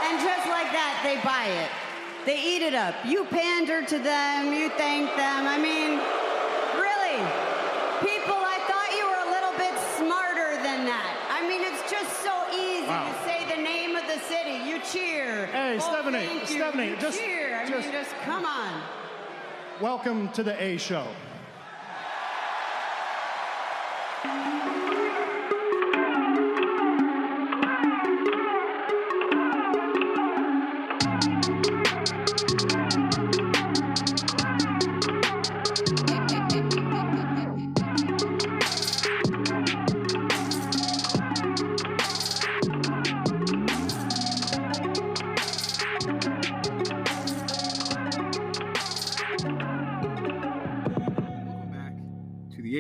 And just like that, they buy it. They eat it up. You pander to them, you thank them. I mean, really, people, I thought you were a little bit smarter than that. I mean, it's just so easy to say the name of the city. You cheer. Hey, Stephanie, you cheer. I mean, just come on. Welcome to the A Show.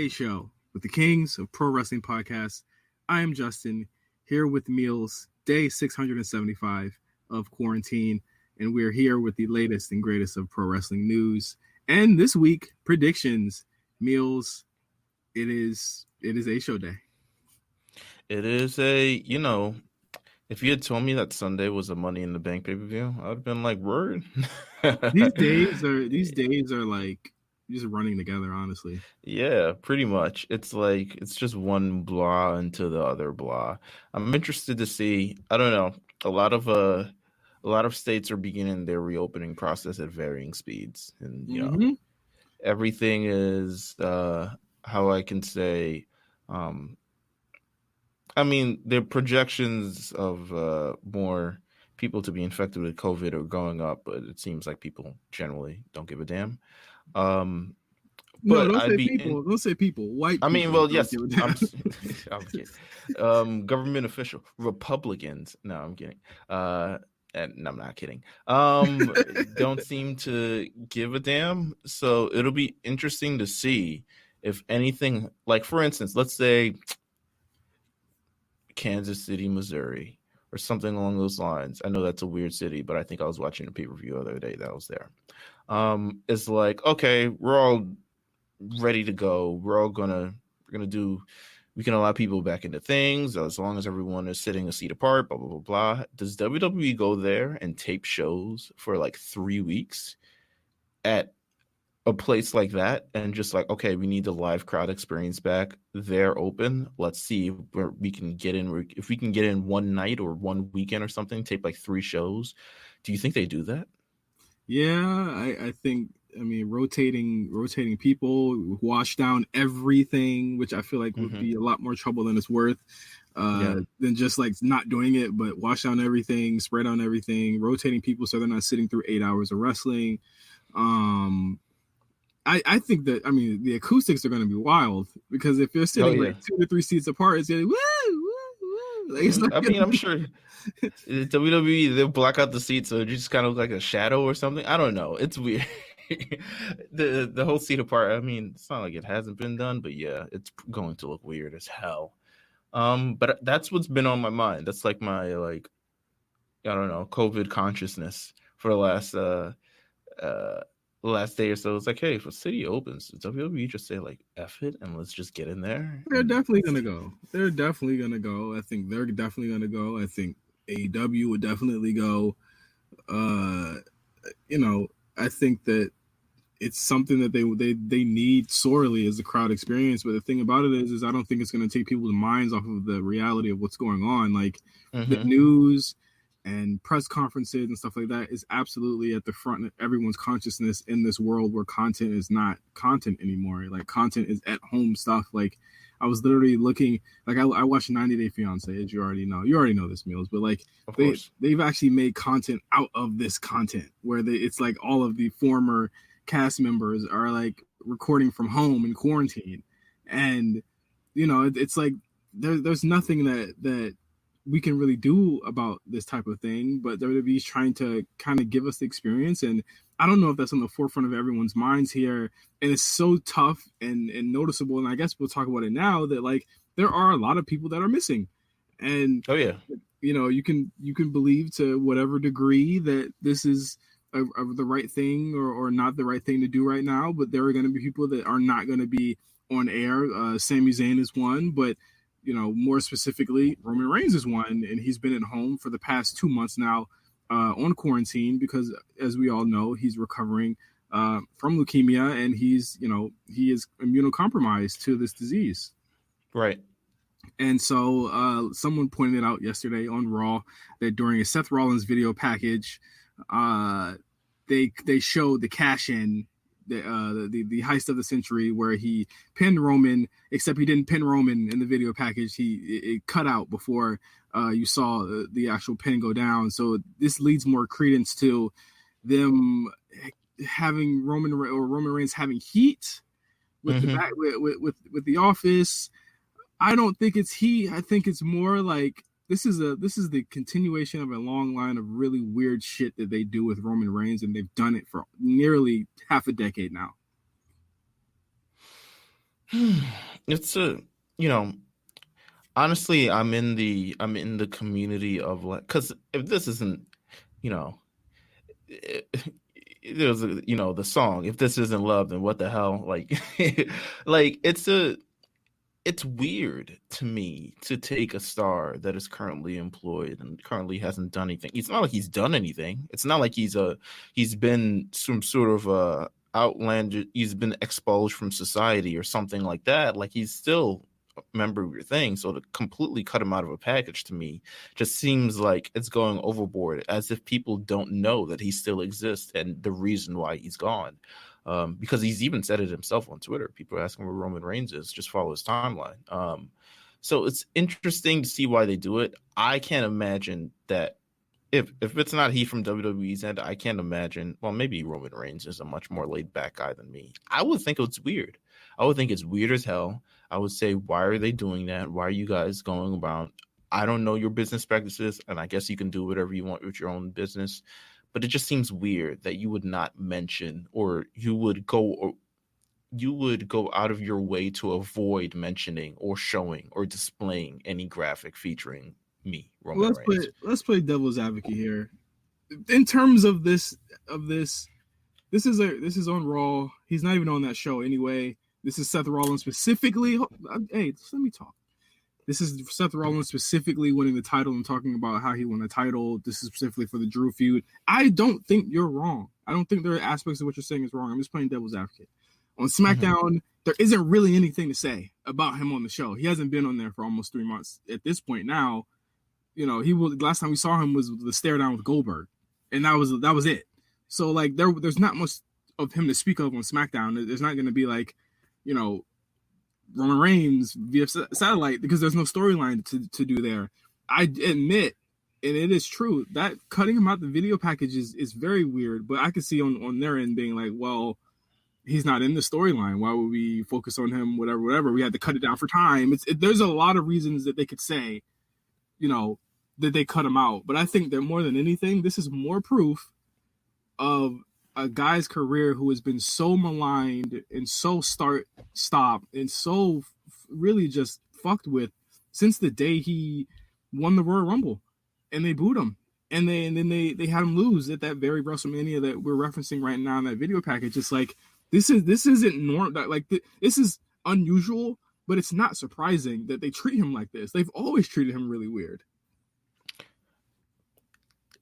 Show with the Kings of Pro Wrestling Podcast. I am Justin, here with Meelz, day 675 of quarantine, and we're here with the latest and greatest of pro wrestling news. And this week, predictions. Meelz, it is A Show day. It is if you had told me that Sunday was a Money in the Bank pay-per-view, I would have been like, word. These days are like just running together, honestly. Yeah, pretty much. It's like it's just one blah into the other blah. I'm interested to see. I don't know. A lot of states are beginning their reopening process at varying speeds, and everything is how I can say. I mean, the projections of more people to be infected with COVID are going up, but it seems like people generally don't give a damn. No, don't say people. White. I mean, people well, yes. I'm kidding. Government official Republicans. No, I'm kidding. And I'm not kidding. Don't seem to give a damn. So it'll be interesting to see if anything. Like, for instance, let's say Kansas City, Missouri, or something along those lines. I know that's a weird city, but I think I was watching a pay-per-view the other day that was there. It's like, okay, we're all ready to go. We're gonna do. We can allow people back into things as long as everyone is sitting a seat apart. Blah blah blah blah. Does WWE go there and tape shows for like 3 weeks at a place like that and just like, okay, we need the live crowd experience back. They're open. Let's see where we can get in. If we can get in one night or one weekend or something, tape like 3 shows. Do you think they do that? Yeah, I think. I mean, rotating people, wash down everything, which I feel like would be a lot more trouble than it's worth. Than just like not doing it, but wash down everything, spread on everything, rotating people so they're not sitting through 8 hours of wrestling. I think that, I mean, the acoustics are going to be wild because if you're sitting like 2 to 3 seats apart, it's going to be woo, woo, woo. Like, it's I mean, I'm sure WWE, they'll block out the seats so it just kind of look like a shadow or something. I don't know. It's weird. the whole seat apart. I mean, it's not like it hasn't been done, but yeah, it's going to look weird as hell. But that's what's been on my mind. That's like my I don't know, COVID consciousness for the last day or so. It's like, hey, if a city opens, does WWE just say like F it and let's just get in there? They're definitely gonna go. I think they're definitely gonna go. I think AEW would definitely go. I think that it's something that they need sorely as a crowd experience. But the thing about it is I don't think it's going to take people's minds off of the reality of what's going on. Like the news and press conferences and stuff like that is absolutely at the front of everyone's consciousness in this world where content is not content anymore. Like content is at home stuff. Like I was literally looking, like I watched 90 Day Fiance, as you already know this, Meelz, but like they've actually made content out of this content where it's like all of the former cast members are like recording from home in quarantine. And, it's like there's nothing that we can really do about this type of thing, but WWE is trying to kind of give us the experience. And I don't know if that's on the forefront of everyone's minds here. And it's so tough and noticeable. And I guess we'll talk about it now that like, there are a lot of people that are missing. And, you can believe to whatever degree that this is the right thing or not the right thing to do right now. But there are going to be people that are not going to be on air. Sami Zayn is one, but more specifically, Roman Reigns is one, and he's been at home for the past 2 months now, on quarantine because, as we all know, he's recovering from leukemia, and he is immunocompromised to this disease. Right. And so someone pointed out yesterday on Raw that during a Seth Rollins video package, they showed the cash-in, the heist of the century, where he pinned Roman, except he didn't pin Roman in the video package. It cut out before you saw the actual pin go down. So this leads more credence to them having Roman Reigns having heat with the back, with the Office. I don't think it's heat. I think it's more like this is the continuation of a long line of really weird shit that they do with Roman Reigns, and they've done it for nearly half a decade now. It's honestly, I'm in the community of, like, because if this isn't, there's the song, if this isn't love, then what the hell? Like, like it's weird to me to take a star that is currently employed and currently hasn't done anything. It's not like he's done anything. It's not like he's been some sort of outlandish. He's been expelled from society or something like that. Like, he's still a member of your thing. So to completely cut him out of a package, to me, just seems like it's going overboard, as if people don't know that he still exists and the reason why he's gone. Because he's even said it himself on Twitter. People are asking where Roman Reigns is. Just follow his timeline. So it's interesting to see why they do it. I can't imagine that if it's not he from WWE's end, I can't imagine. Well, maybe Roman Reigns is a much more laid back guy than me. I would think it's weird. I would think it's weird as hell. I would say, why are they doing that? Why are you guys going about? I don't know your business practices, and I guess you can do whatever you want with your own business. But it just seems weird that you would not mention, or you would go out of your way to avoid mentioning or showing or displaying any graphic featuring me, Roman Reigns. Let's play devil's advocate here. In terms of this is on Raw. He's not even on that show anyway. This is Seth Rollins specifically. Hey, just let me talk. This is Seth Rollins specifically winning the title and talking about how he won the title. This is specifically for the Drew feud. I don't think you're wrong. I don't think there are aspects of what you're saying is wrong. I'm just playing devil's advocate. On SmackDown, there isn't really anything to say about him on the show. He hasn't been on there for almost 3 months. At this point now, last time we saw him was the stare down with Goldberg, and that was it. So like there's not much of him to speak of on SmackDown. There's not going to be like, Roman Reigns via satellite, because there's no storyline to do there. I admit, and it is true, that cutting him out the video package is very weird, but I could see on their end being like, well, he's not in the storyline. Why would we focus on him? Whatever. We had to cut it down for time. There's a lot of reasons that they could say, that they cut him out. But I think that more than anything, this is more proof of a guy's career who has been so maligned and so stop and so really just fucked with since the day he won the Royal Rumble, and they booed him, and then they had him lose at that very WrestleMania that we're referencing right now in that video package. It's like this isn't normal. Like this is unusual, but it's not surprising that they treat him like this. They've always treated him really weird.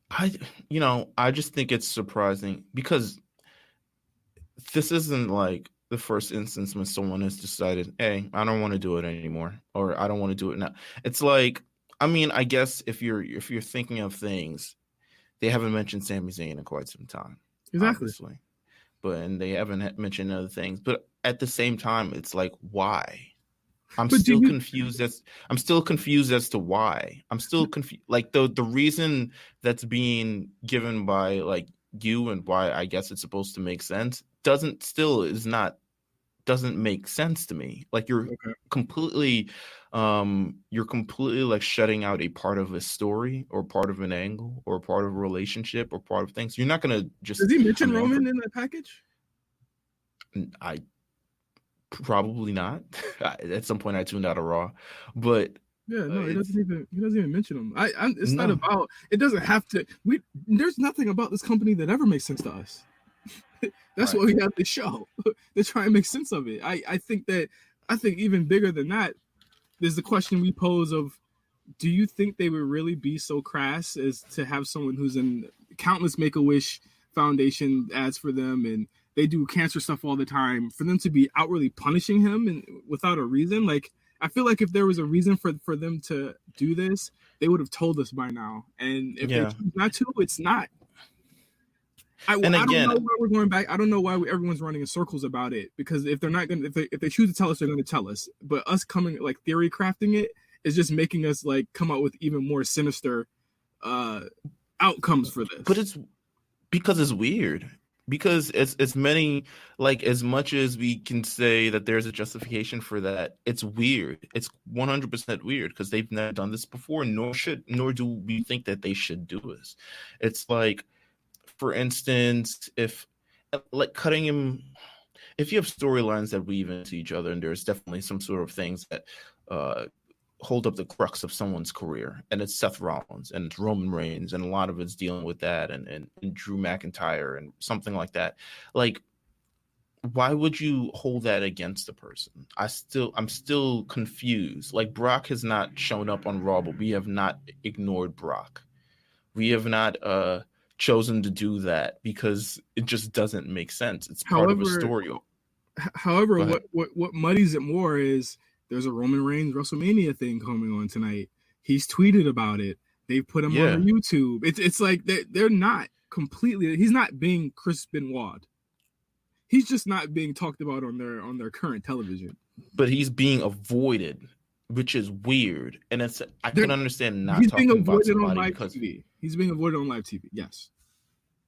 I just think it's surprising because this isn't like the first instance when someone has decided, hey, I don't want to do it anymore, or I don't want to do it now. It's like, I mean, I guess if you're thinking of things, they haven't mentioned Sami Zayn in quite some time. Exactly. Obviously. And they haven't mentioned other things. But at the same time, it's like, why? I'm still confused as to why. I'm still confused. Like the reason that's being given by like you and why I guess it's supposed to make sense doesn't make sense to me. Like you're completely like shutting out a part of a story or part of an angle or part of a relationship or part of things. You're not gonna just. Does he mention Roman in that package? I probably not. At some point I tuned out of Raw, but yeah, no, he doesn't even mention him. It's not about. It doesn't have to. There's nothing about this company that ever makes sense to us. That's why we have this show to try and make sense of it. I think even bigger than that, there's the question we pose of, do you think they would really be so crass as to have someone who's in countless Make-A-Wish Foundation ads for them, and they do cancer stuff all the time, for them to be outwardly punishing him and without a reason? Like, I feel like if there was a reason for them to do this, they would have told us by now. And if they choose not to, it's not. I don't know why we're going back. I don't know why everyone's running in circles about it, because if they're not going to, if they choose to tell us, they're going to tell us. But us coming, like, theory crafting it is just making us, like, come out with even more sinister outcomes for this. But it's because it's weird. Because it's many, like, as much as we can say that there's a justification for that, it's weird. It's 100% weird because they've never done this before, nor do we think that they should do this. It's like, for instance, if like cutting him, if you have storylines that weave into each other, and there's definitely some sort of things that hold up the crux of someone's career, and it's Seth Rollins and it's Roman Reigns, and a lot of it's dealing with that, and Drew McIntyre and something like that. Like, why would you hold that against a person? I'm still confused. Like, Brock has not shown up on Raw, but we have not ignored Brock. We have not chosen to do that because it just doesn't make sense. It's part of a story. However, what muddies it more is there's a Roman Reigns WrestleMania thing coming on tonight. He's tweeted about it. They've put him on YouTube. It's like they're not completely. He's not being Chris Benoit. He's just not being talked about on their current television. But he's being avoided, which is weird. And I can understand not talking about somebody because TV. He's being avoided on live TV. Yes.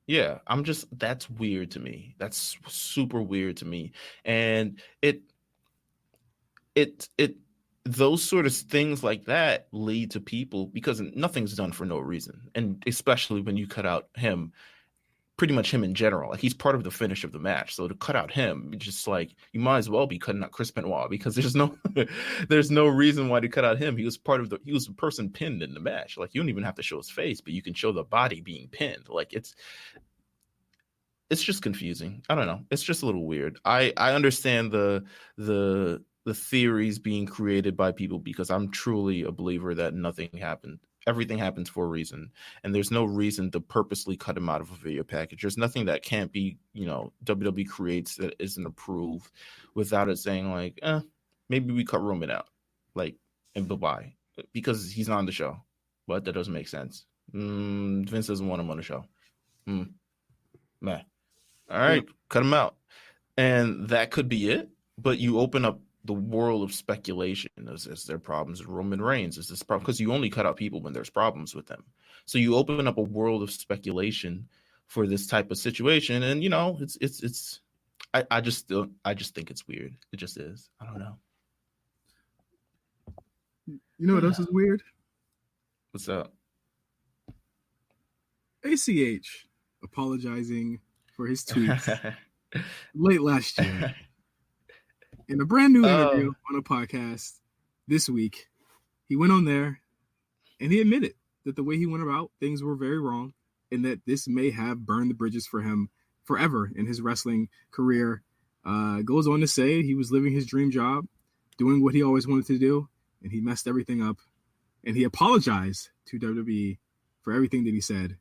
Yeah, that's weird to me. That's super weird to me. And it those sort of things like that lead to people, because nothing's done for no reason. And especially when you cut out him, pretty much him in general, like, he's part of the finish of the match. So to cut out him, it's just like, you might as well be cutting out Chris Benoit, because there's no reason why to cut out him. He was the person pinned in the match. Like, you don't even have to show his face, but you can show the body being pinned. Like, it's just confusing. I don't know. It's just a little weird. I understand the theories being created by people, because I'm truly a believer that nothing happened. Everything happens for a reason, and there's no reason to purposely cut him out of a video package. There's nothing that can't be, WWE creates that isn't approved without it saying, like, maybe we cut Roman out, like, and bye-bye, because he's not on the show. But that doesn't make sense. Vince doesn't want him on the show. Meh. All right, cut him out. And that could be it, but you open up the world of speculation. Is there problems with Roman Reigns? Is this problem? Because you only cut out people when there's problems with them. So you open up a world of speculation for this type of situation, and it's. I just think it's weird. It just is. I don't know. You know what else is weird? What's up? ACH apologizing for his tweets late last year. In a brand new interview on a podcast this week, he went on there and he admitted that the way he went about things were very wrong, and that this may have burned the bridges for him forever in his wrestling career. Goes on to say he was living his dream job, doing what he always wanted to do, and he messed everything up. And he apologized to WWE for everything that he said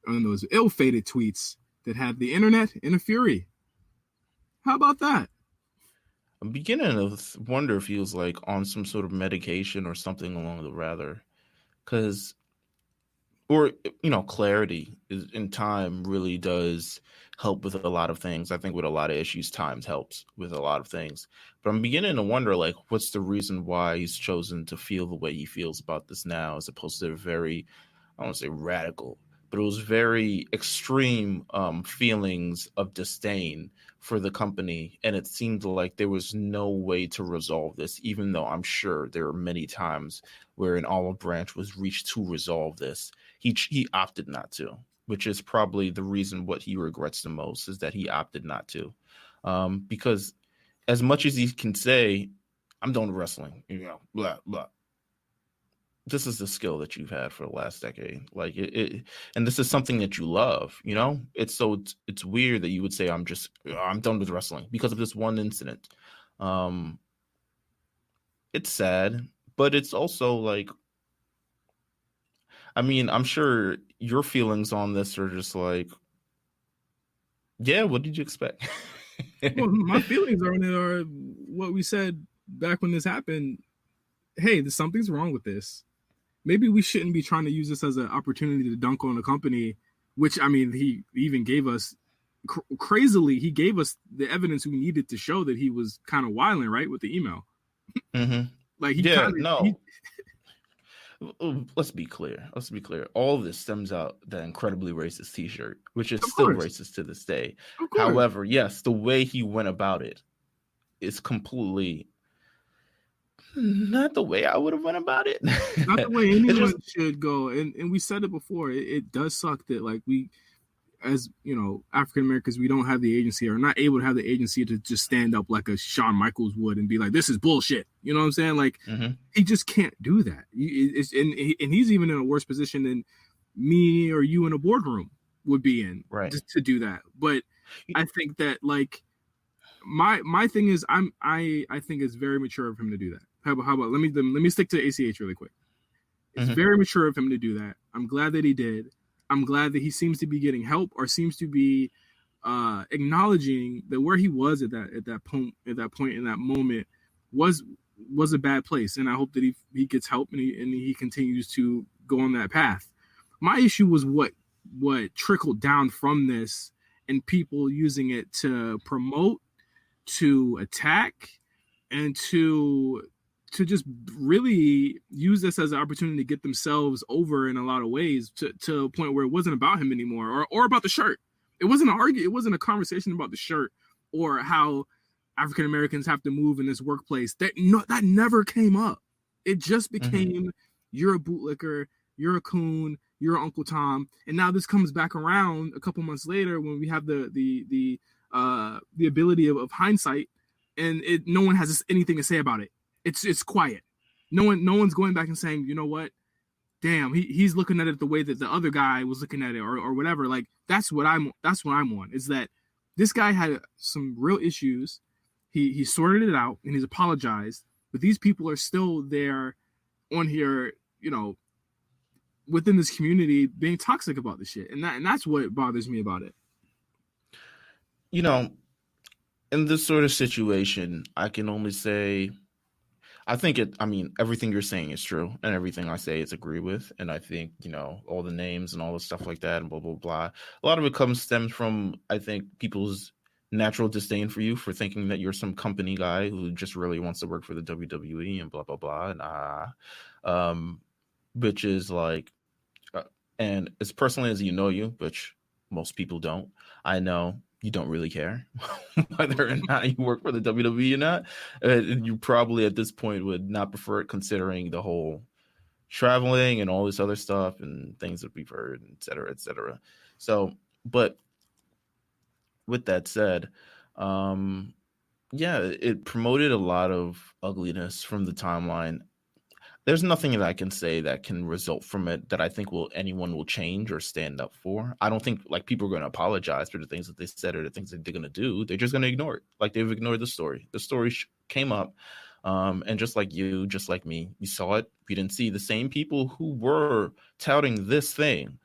on those ill-fated tweets that had the internet in a fury. How about that? I'm beginning to wonder if he was, like, on some sort of medication or something along the rather, clarity in time really does help with a lot of things. I think with a lot of issues, time helps with a lot of things. But I'm beginning to wonder, like, what's the reason why he's chosen to feel the way he feels about this now, as opposed to very, I don't want to say radical, but it was very extreme feelings of disdain for the company. And it seemed like there was no way to resolve this, even though I'm sure there are many times where an olive branch was reached to resolve this. He opted not to, which is probably the reason what he regrets the most, is that he opted not to. Because as much as he can say, I'm done with wrestling, blah, blah. This is the skill that you've had for the last decade. Like and this is something that you love, It's weird that you would say, I'm done with wrestling because of this one incident. It's sad, but it's also like, I mean, I'm sure your feelings on this are just like, yeah, what did you expect? Well, my feelings on it are what we said back when this happened. Hey, something's wrong with this. Maybe we shouldn't be trying to use this as an opportunity to dunk on a company, which, I mean, he even gave us, crazily, he gave us the evidence we needed to show that he was kind of wilding, right, with the email. Mm-hmm. Like, Let's be clear. All of this stems out that incredibly racist T-shirt, which is still racist to this day. However, yes, the way he went about it is completely not the way I would have went about it. Not the way anyone should go. And we said it before. It does suck that, like, we, as African Americans, we don't have the agency, or not able to have the agency to just stand up like a Shawn Michaels would and be like, "This is bullshit." You know what I'm saying? Like, he just can't do that. And he's even in a worse position than me or you in a boardroom would be in, right, to do that. But I think that, like, my thing is, I think it's very mature of him to do that. How about let me stick to ACH really quick. It's very mature of him to do that. I'm glad that he did. I'm glad that he seems to be getting help, or seems to be acknowledging that where he was at that point in that moment was a bad place. And I hope that he gets help and he continues to go on that path. My issue was what trickled down from this, and people using it to promote, to attack, and to just really use this as an opportunity to get themselves over in a lot of ways, to a point where it wasn't about him anymore, or about the shirt. It wasn't it wasn't a conversation about the shirt or how African Americans have to move in this workplace. That never came up. It just became, you're a bootlicker, you're a coon, you're Uncle Tom. And now this comes back around a couple months later when we have the ability of hindsight, and no one has anything to say about it. It's quiet. No one's going back and saying, you know what, damn, he's looking at it the way that the other guy was looking at it, or whatever. Like, that's what I'm on, is that this guy had some real issues. He sorted it out and he's apologized, but these people are still there on here, within this community, being toxic about this shit. And that's what bothers me about it. In this sort of situation, I can only say, everything you're saying is true, and everything I say is agree with. And I think, all the names and all the stuff like that and blah, blah, blah. A lot of it stems from, I think, people's natural disdain for you for thinking that you're some company guy who just really wants to work for the WWE and blah, blah, blah. And, which is like, and as personally as you, which most people don't, I know you don't really care whether or not you work for the WWE or not. You probably at this point would not prefer it, considering the whole traveling and all this other stuff and things that we've heard, et cetera, et cetera. So, but with that said, it promoted a lot of ugliness from the timeline. There's nothing that I can say that can result from it that I think anyone will change or stand up for. I don't think people are going to apologize for the things that they said or the things that they're going to do. They're just going to ignore it. Like they've ignored the story. The story came up. And just like you, just like me, we saw it. We didn't see the same people who were touting this thing,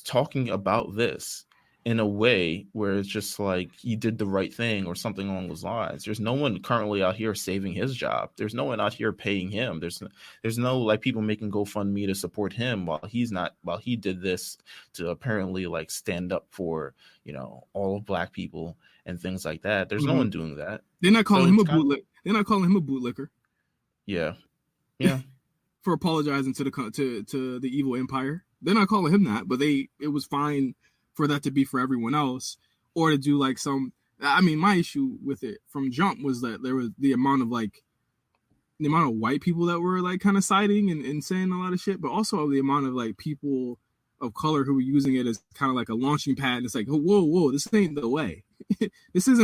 talking about this in a way where it's just like he did the right thing or something along those lines. There's no one currently out here saving his job. There's no one out here paying him. There's no people making GoFundMe to support him while he did this to apparently stand up for, all of Black people and things like that. There's no one doing that. They're not calling him a bootlicker. They're not calling him a bootlicker. Yeah. For apologizing to the evil empire. They're not calling him that, but it was fine for that to be for everyone else, or to do my issue with it from jump was that there was the amount of white people that were kind of siding and saying a lot of shit, but also the amount of people of color who were using it as kind of like a launching pad. And it's like, whoa, this ain't the way. This ain't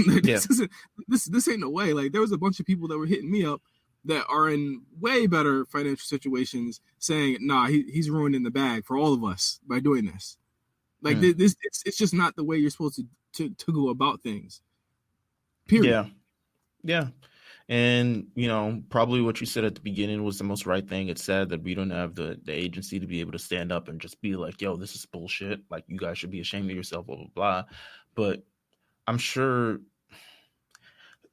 the way. There was a bunch of people that were hitting me up that are in way better financial situations saying, nah, he's ruining the bag for all of us by doing this. This, it's just not the way you're supposed to go about things. Period. Yeah. And, probably what you said at the beginning was the most right thing. It's sad that we don't have the agency to be able to stand up and just be like, yo, this is bullshit. Like, you guys should be ashamed of yourself, blah, blah, blah. But I'm sure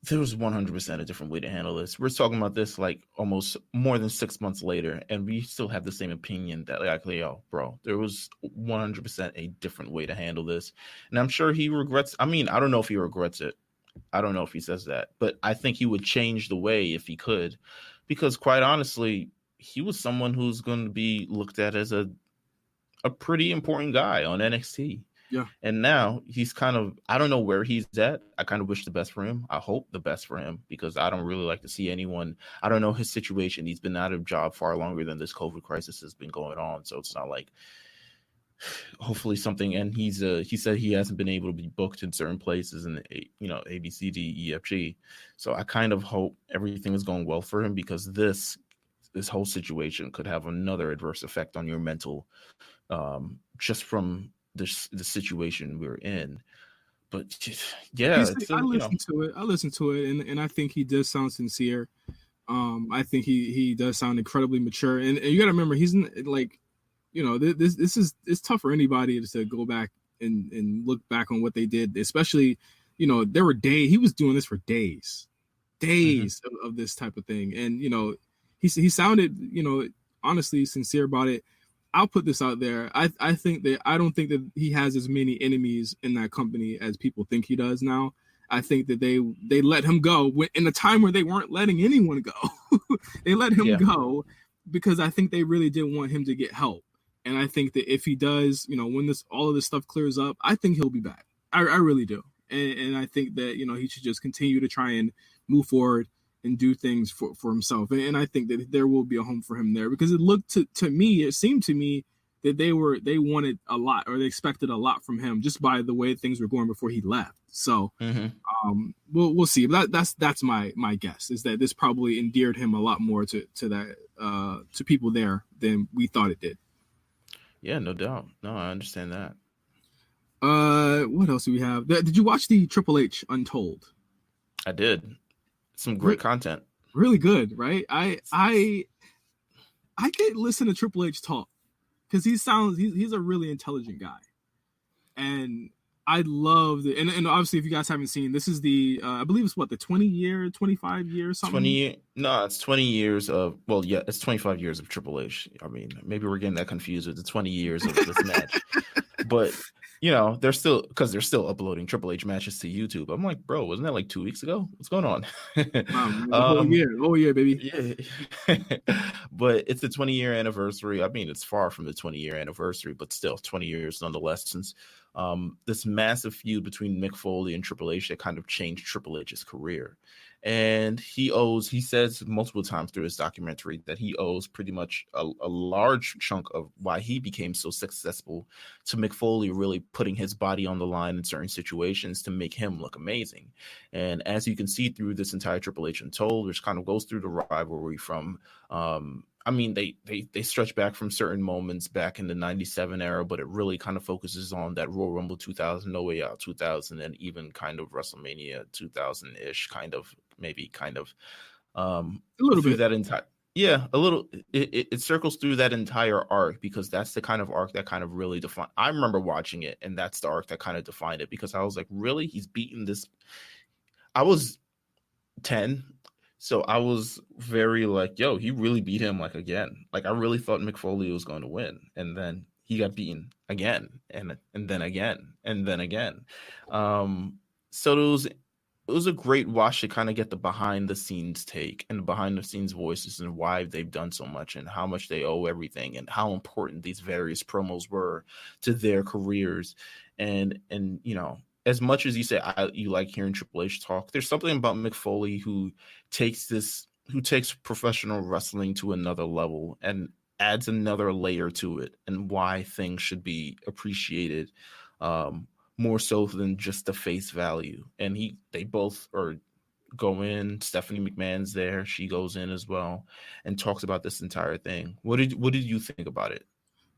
there was 100% a different way to handle this. We're talking about this like almost more than 6 months later, and we still have the same opinion that like, yo, bro, there was 100% a different way to handle this. And I'm sure he regrets. I mean, I don't know if he regrets it. I don't know if he says that, but I think he would change the way if he could, because quite honestly, he was someone who's going to be looked at as a pretty important guy on NXT. Yeah. And now he's kind of, I don't know where he's at. I kind of wish the best for him. I hope the best for him, because I don't really like to see anyone. I don't know his situation. He's been out of job far longer than this COVID crisis has been going on. So it's not like, hopefully something. And he said he hasn't been able to be booked in certain places in A, B, C, D, E, F, G. So I kind of hope everything is going well for him, because this whole situation could have another adverse effect on your mental, just from the situation we're in. But yeah, I listened to it, and I think he does sound sincere. I think he does sound incredibly mature, and you got to remember, he's like, it's tough for anybody to go back and look back on what they did, especially, there were days he was doing this for days of this type of thing, and he sounded honestly sincere about it. I'll put this out there. I don't think that he has as many enemies in that company as people think he does now. I think that they let him go in a time where they weren't letting anyone go. They let him go because I think they really didn't want him to get help. And I think that if he does, when all of this stuff clears up, I think he'll be back. I really do. And I think that, he should just continue to try and move forward and do things for himself. And I think that there will be a home for him there, because it seemed to me that they wanted a lot, or they expected a lot from him just by the way things were going before he left. So we'll see. But that's my guess, is that this probably endeared him a lot more to people there than we thought it did. Yeah, no doubt. No, I understand that. What else do we have? Did you watch the Triple H Untold? I did. Some great content. Really good, right? I could listen to Triple H talk, because he's a really intelligent guy, and I loved it. And obviously, if you guys haven't seen, this is the I believe it's the 20-year, 25 years, something. It's 20 years of, it's 25 years of Triple H. I mean, maybe we're getting that confused with the 20 years of this match, but they're still uploading Triple H matches to YouTube. I'm like, bro, wasn't that like 2 weeks ago? What's going on? whole year, baby. Yeah. But it's the 20-year anniversary. I mean, it's far from the 20-year anniversary, but still 20 years nonetheless, since this massive feud between Mick Foley and Triple H that kind of changed Triple H's career. And he says multiple times through his documentary that he owes pretty much a large chunk of why he became so successful to Mick Foley really putting his body on the line in certain situations to make him look amazing. And as you can see through this entire Triple H Untold, which kind of goes through the rivalry from, they stretch back from certain moments back in the 97 era, but it really kind of focuses on that Royal Rumble 2000, No Way Out 2000, and even kind of WrestleMania 2000-ish, a little bit that entire. Yeah, a little. It circles through that entire arc, because that's the kind of arc that kind of really defined. I remember watching it, and that's the arc that kind of defined it, because I was like, really? He's beaten this. I was 10. So I was very like, yo, he really beat him like again. Like, I really thought Mick Foley was going to win. And then he got beaten again, and then again, and then again. So it was a great watch to kind of get the behind the scenes take and the behind the scenes voices, and why they've done so much and how much they owe everything, and how important these various promos were to their careers. And as much as you say you like hearing Triple H talk, there's something about Mick Foley who takes professional wrestling to another level and adds another layer to it, and why things should be appreciated more so than just the face value. And they both go in. Stephanie McMahon's there; she goes in as well and talks about this entire thing. What did you think about it?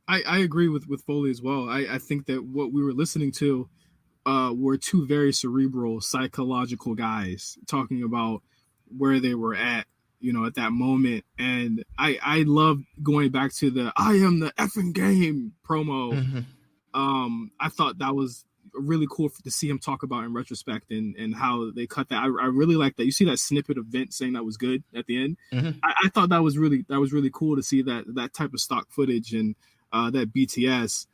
I agree with Foley as well. I think that what we were listening to were two very cerebral, psychological guys talking about where they were at, at that moment. And I love going back to the "I am the effing game" promo. I thought that was really cool to see him talk about in retrospect, and how they cut that. I really like that. You see that snippet of Vince saying that was good at the end. I thought that was really cool to see that type of stock footage and that BTS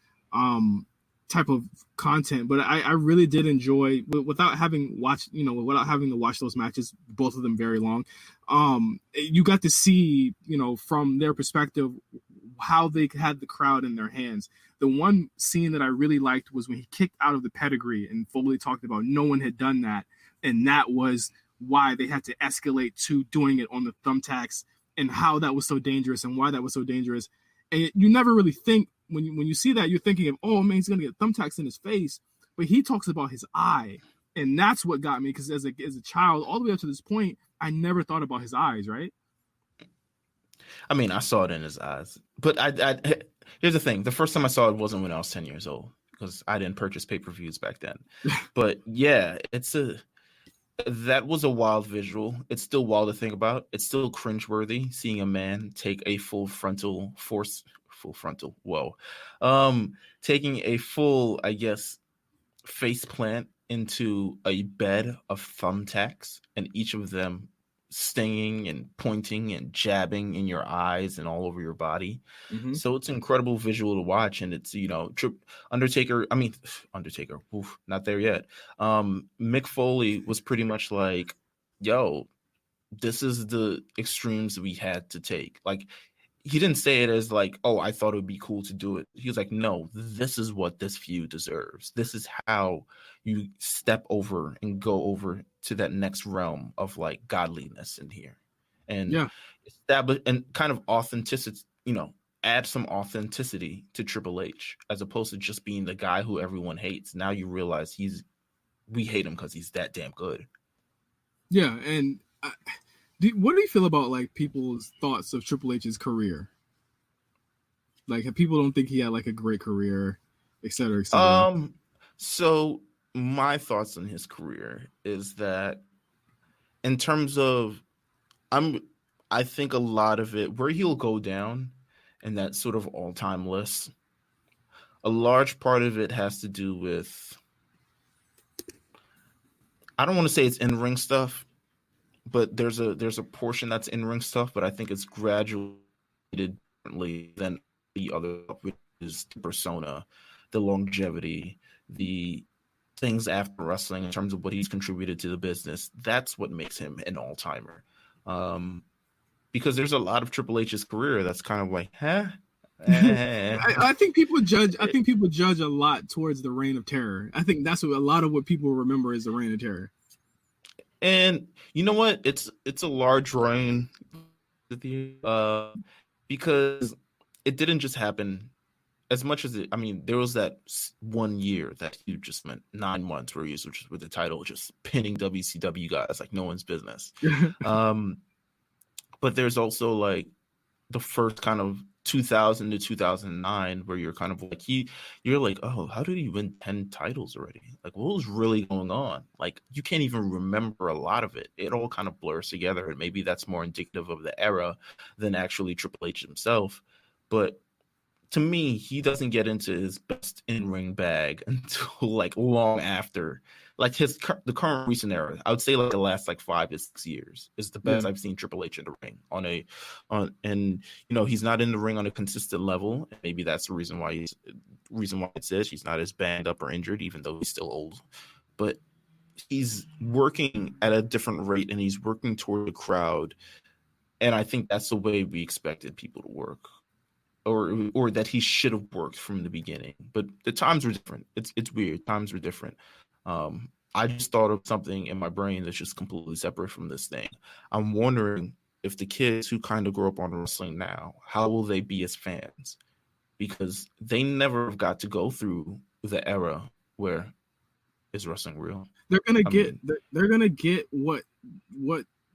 type of content. But I really did enjoy, without having to watch those matches, both of them very long. You got to see, from their perspective, how they had the crowd in their hands. The one scene that I really liked was when he kicked out of the pedigree, and Foley talked about no one had done that, and that was why they had to escalate to doing it on the thumbtacks, and how that was so dangerous and why that was so dangerous. And you never really think, when you see that, you're thinking of, oh man, he's gonna get thumbtacks in his face, but he talks about his eye, and that's what got me, because as a child, all the way up to this point, I never thought about his eyes, right? I mean, I saw it in his eyes, but I here's the thing: the first time I saw it wasn't when I was 10 years old, because I didn't purchase pay-per-views back then. But yeah, that was a wild visual. It's still wild to think about. It's still cringeworthy seeing a man take a taking a full, I guess, face plant into a bed of thumbtacks, and each of them stinging and pointing and jabbing in your eyes and all over your body. So it's an incredible visual to watch, and it's Undertaker, oof, not there yet. Mick Foley was pretty much like, yo, this is the extremes we had to take. Like, he didn't say it as like, oh, I thought it would be cool to do it. He was like, no, this is what this feud deserves. This is how you step over and go over to that next realm of like godliness in here, and establish and kind of authenticity, add some authenticity to Triple H, as opposed to just being the guy who everyone hates. Now you realize we hate him because he's that damn good. Yeah. And what do you feel about like people's thoughts of Triple H's career? Like, people don't think he had like a great career, et cetera, et cetera. So my thoughts on his career is that, in terms of, I think a lot of it, where he'll go down in that sort of all-time list, a large part of it has to do with, I don't want to say it's in-ring stuff, but there's a portion that's in-ring stuff, but I think it's graduated differently than the other, which is the persona, the longevity, the things after wrestling in terms of what he's contributed to the business. That's what makes him an all-timer. Because there's a lot of Triple H's career that's kind of like, I think people judge. I think people judge a lot towards the Reign of Terror. I think that's what a lot of what people remember is the Reign of Terror. And you know what? It's a large reign, because it didn't just happen. As much as there was that 1 year that he just spent 9 months where he was just with the title, just pinning WCW guys like no one's business. But there's also like the first kind of 2000 to 2009 where you're kind of like, you're like, oh, how did he win 10 titles already? Like, what was really going on? Like, you can't even remember a lot of it. It all kind of blurs together, and maybe that's more indicative of the era than actually Triple H himself. But to me, he doesn't get into his best in-ring bag until like long after, like the current recent era. I would say like the last like 5 to 6 years is the best I've seen Triple H in the ring and he's not in the ring on a consistent level. Maybe that's the reason why it says he's not as banged up or injured, even though he's still old. But he's working at a different rate, and he's working toward the crowd. And I think that's the way we expected people to work. Or that he should have worked from the beginning, but the times were different. It's weird. Times were different. I just thought of something in my brain that's just completely separate from this thing. I'm wondering if the kids who kind of grow up on wrestling now, how will they be as fans? Because they never got to go through the era where is wrestling real. They're gonna get what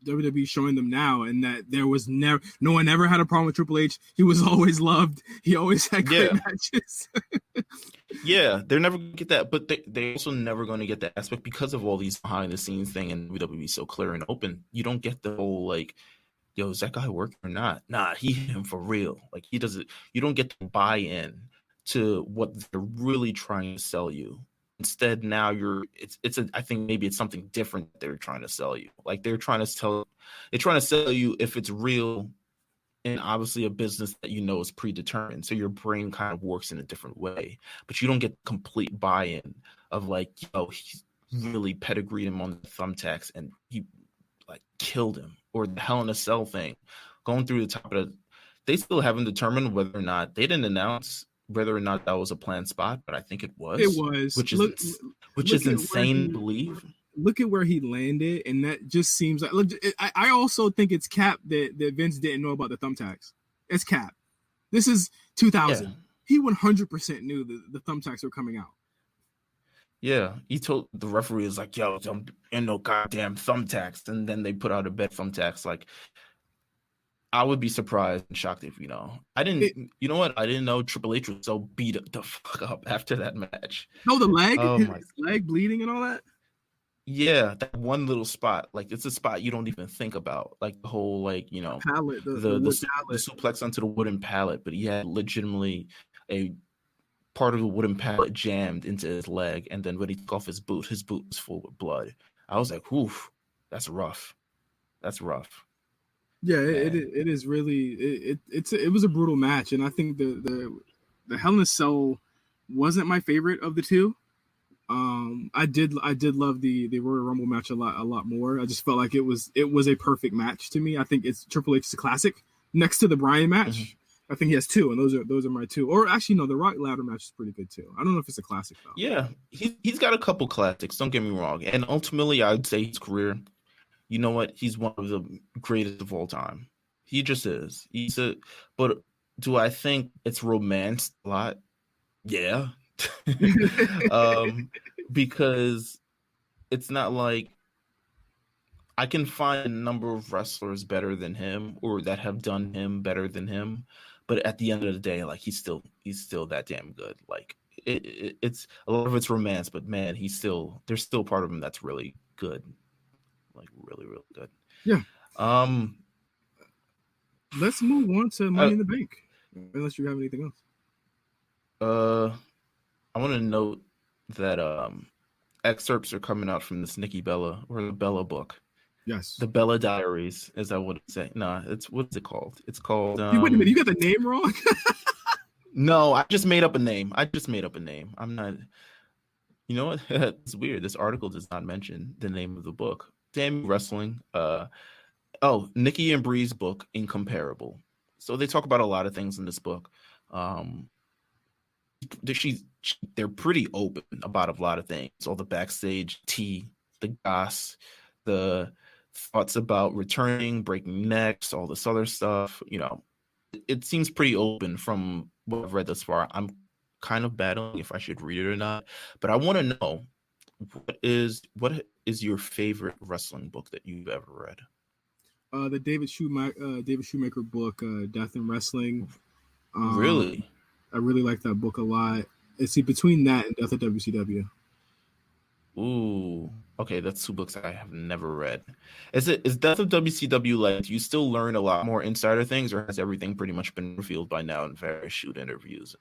WWE showing them now, and that there was no one ever had a problem with Triple H. He was always loved. He always had great matches. Yeah, they're never gonna get that, but they also never going to get that aspect because of all these behind the scenes thing, and WWE so clear and open. You don't get the whole like, yo, is that guy working or not? Nah, he hit him for real. Like he does it. You don't get to buy in to what they're really trying to sell you. Instead, now I think maybe it's something different that they're trying to sell you. Like they're trying to sell you if it's real, and obviously a business that you know is predetermined. So your brain kind of works in a different way, but you don't get complete buy-in of like, yo, he really pedigreed him on the thumbtacks and he like killed him, or the Hell in a Cell thing going through the top of the, they still haven't determined whether or not, they didn't announce whether or not that was a planned spot, but I think it was. It was. Which is insane to believe. Look at where he landed, and that just seems like. I also think it's cap that Vince didn't know about the thumbtacks. It's cap. This is 2000. Yeah. He 100% knew the thumbtacks were coming out. Yeah, he told the referee, is like, yo, I'm in no goddamn thumbtacks, and then they put out a bet thumbtacks. Like, I would be surprised and shocked if, you know, I didn't know Triple H was so beat the fuck up after that match. No, the leg, his leg bleeding and all that. Yeah, that one little spot, like it's a spot you don't even think about, like the whole, like, you know, pallet, the suplex onto the wooden pallet, but he had legitimately a part of the wooden pallet jammed into his leg, and then when he took off his boot was full of blood. I was like, oof, that's rough. That's rough. Yeah, it is really it was a brutal match, and I think the Hell in a Cell wasn't my favorite of the two. I did love the Royal Rumble match a lot more. I just felt like it was a perfect match to me. I think it's Triple H's classic next to the Bryan match. Mm-hmm. I think he has two, and those are my two. Or actually, no, the Rock Ladder match is pretty good too. I don't know if it's a classic though. Yeah, he's got a couple classics. Don't get me wrong. And ultimately, I'd say his career, you know what? He's one of the greatest of all time. He just is. But do I think it's romanced a lot? Yeah. Because it's not like I can find a number of wrestlers better than him, or that have done him better than him. But at the end of the day, like he's still that damn good. Like it's a lot of it's romance, but man, there's still part of him that's really good. Like really, really good. Yeah. Let's move on to Money in the Bank. Unless you have anything else. I want to note that excerpts are coming out from this Nikki Bella, or the Bella book. Yes. The Bella Diaries, as I would say. Nah, what's it called? It's called. Wait a minute, you got the name wrong? No, I just made up a name. I'm not. You know what? It's weird. This article does not mention the name of the book. Damn Wrestling. Nikki and Bree's book, Incomparable. So they talk about a lot of things in this book. They're pretty open about a lot of things. All the backstage tea, the goss, the thoughts about returning, breaking necks, all this other stuff. You know, it seems pretty open from what I've read thus far. I'm kind of battling if I should read it or not, but I want to know what is your favorite wrestling book that you've ever read? The David Shoemaker book, Death in Wrestling. Really? I really like that book a lot. See, between that and Death of WCW. Ooh, okay, that's two books I have never read. Is Death of WCW like, do you still learn a lot more insider things, or has everything pretty much been revealed by now in various shoot interviews?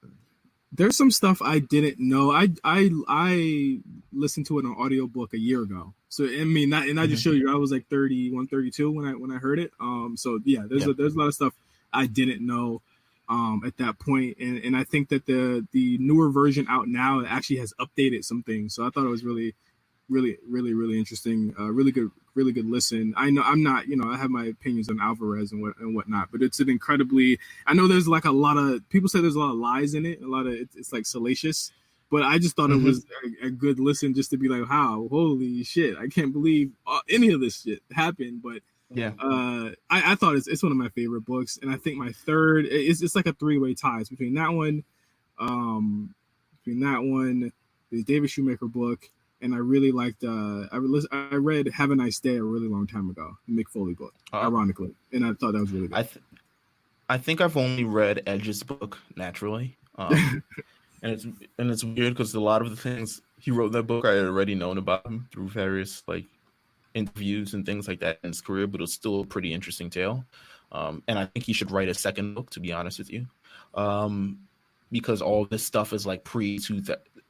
There's some stuff I didn't know. I listened to it on audiobook a year ago. So I mean, I just showed you I was like 31, 32 when I heard it. So yeah, there's a lot of stuff I didn't know at that point, and I think that the newer version out now actually has updated some things. So I thought it was really, really, really, really interesting. Really good listen. I know I'm not, I have my opinions on Alvarez and whatnot, but it's an incredibly. I know there's like a lot of people say there's a lot of lies in it. It's like salacious, but I just thought it was a good listen just to be like, how holy shit, I can't believe any of this shit happened, but. Yeah, I thought it's one of my favorite books, and I think my third it's like a three-way tie. It's between that one, the David Shoemaker book, and I really liked. I read Have a Nice Day a really long time ago, the Mick Foley book, ironically, and I thought that was really good. I think I've only read Edge's book, Naturally. and it's weird because a lot of the things he wrote in that book I had already known about him through various like interviews and things like that in his career, but it was still a pretty interesting tale. And I think he should write a second book, to be honest with you, because all this stuff is like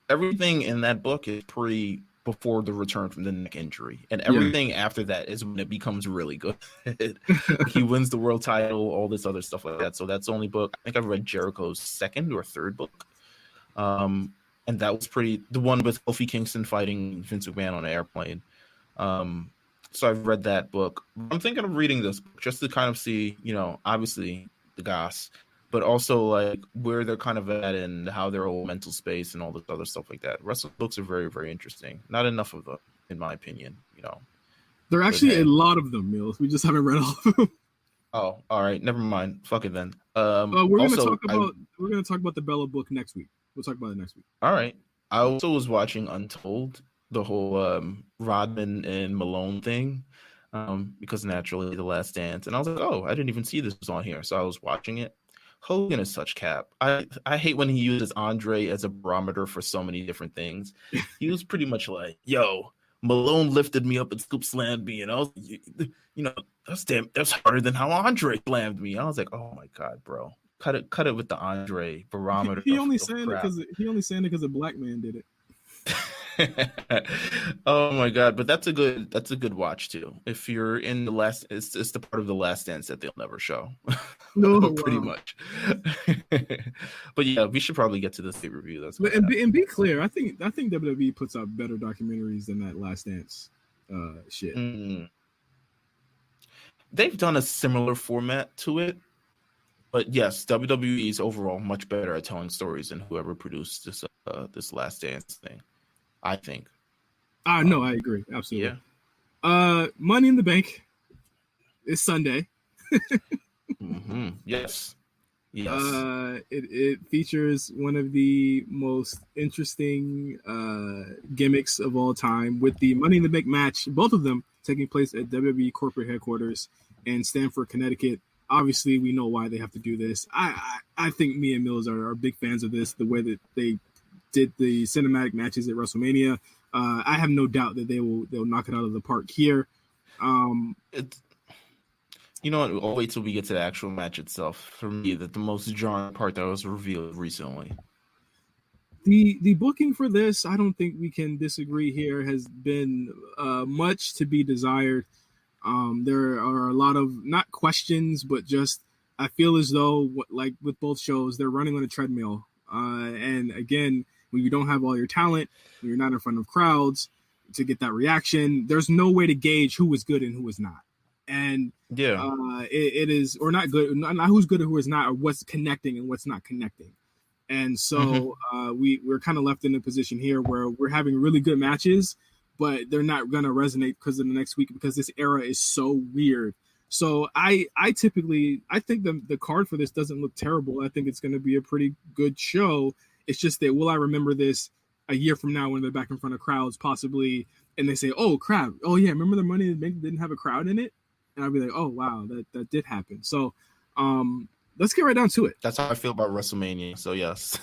everything in that book is before the return from the neck injury, and everything after that is when it becomes really good. He wins the world title, all this other stuff like that. So that's the only book. I think I've read Jericho's second or third book. And that was the one with Kofi Kingston fighting Vince McMahon on an airplane. So I've read that book. I'm thinking of reading this book just to kind of see, obviously the goss, but also like where they're kind of at and how their whole mental space and all this other stuff like that. Wrestling books are very, very interesting. Not enough of them, in my opinion. There are actually a lot of them, Meelz. We just haven't read all of them. Oh, all right. Never mind. Fuck it then. We're gonna talk about the Bella book next week. We'll talk about it next week. All right. I also was watching Untold, the whole Rodman and Malone thing, because naturally The Last Dance, and I was like, oh, I didn't even see this was on here, so I was watching it. Hogan is such cap. I hate when he uses Andre as a barometer for so many different things. He was pretty much like, yo, Malone lifted me up and scoop slammed me, and I was, that's harder than how Andre slammed me. I was like, oh my god, bro, cut it with the Andre barometer. He only saying it because a black man did it. Oh my god, but that's a good watch too. If you're in the last, it's the part of The Last Dance that they'll never show. No, pretty much. But yeah, we should probably get to the state review. And be clear, I think WWE puts out better documentaries than that Last Dance shit. Mm-hmm. They've done a similar format to it, but yes, WWE is overall much better at telling stories than whoever produced this Last Dance thing, I think. No, I agree. Absolutely. Yeah. Money in the Bank is Sunday. Mm-hmm. Yes. It features one of the most interesting gimmicks of all time with the Money in the Bank match, both of them taking place at WWE corporate headquarters in Stamford, Connecticut. Obviously, we know why they have to do this. I think me and Meelz are big fans of this, the way that they did the cinematic matches at WrestleMania. I have no doubt that they'll knock it out of the park here. You know what? I'll wait till we get to the actual match itself. For me, the most jarring part that was revealed recently. The booking for this, I don't think we can disagree here, has been much to be desired. There are a lot of, not questions, but just I feel as though, like with both shows, they're running on a treadmill. And again, when you don't have all your talent, when you're not in front of crowds to get that reaction, there's no way to gauge who is good and who is not. And it is, or not good, not who's good or who is not, or what's connecting and what's not connecting. And so we're kind of left in a position here where we're having really good matches, but they're not going to resonate because of the next week, because this era is so weird. So I think the card for this doesn't look terrible. I think it's going to be a pretty good show. It's just that, will I remember this a year from now when they're back in front of crowds, possibly, and they say, oh crap, oh yeah, remember the Money in the Bank didn't have a crowd in it? And I'll be like, oh wow, that did happen. So let's get right down to it. That's how I feel about WrestleMania. So yes.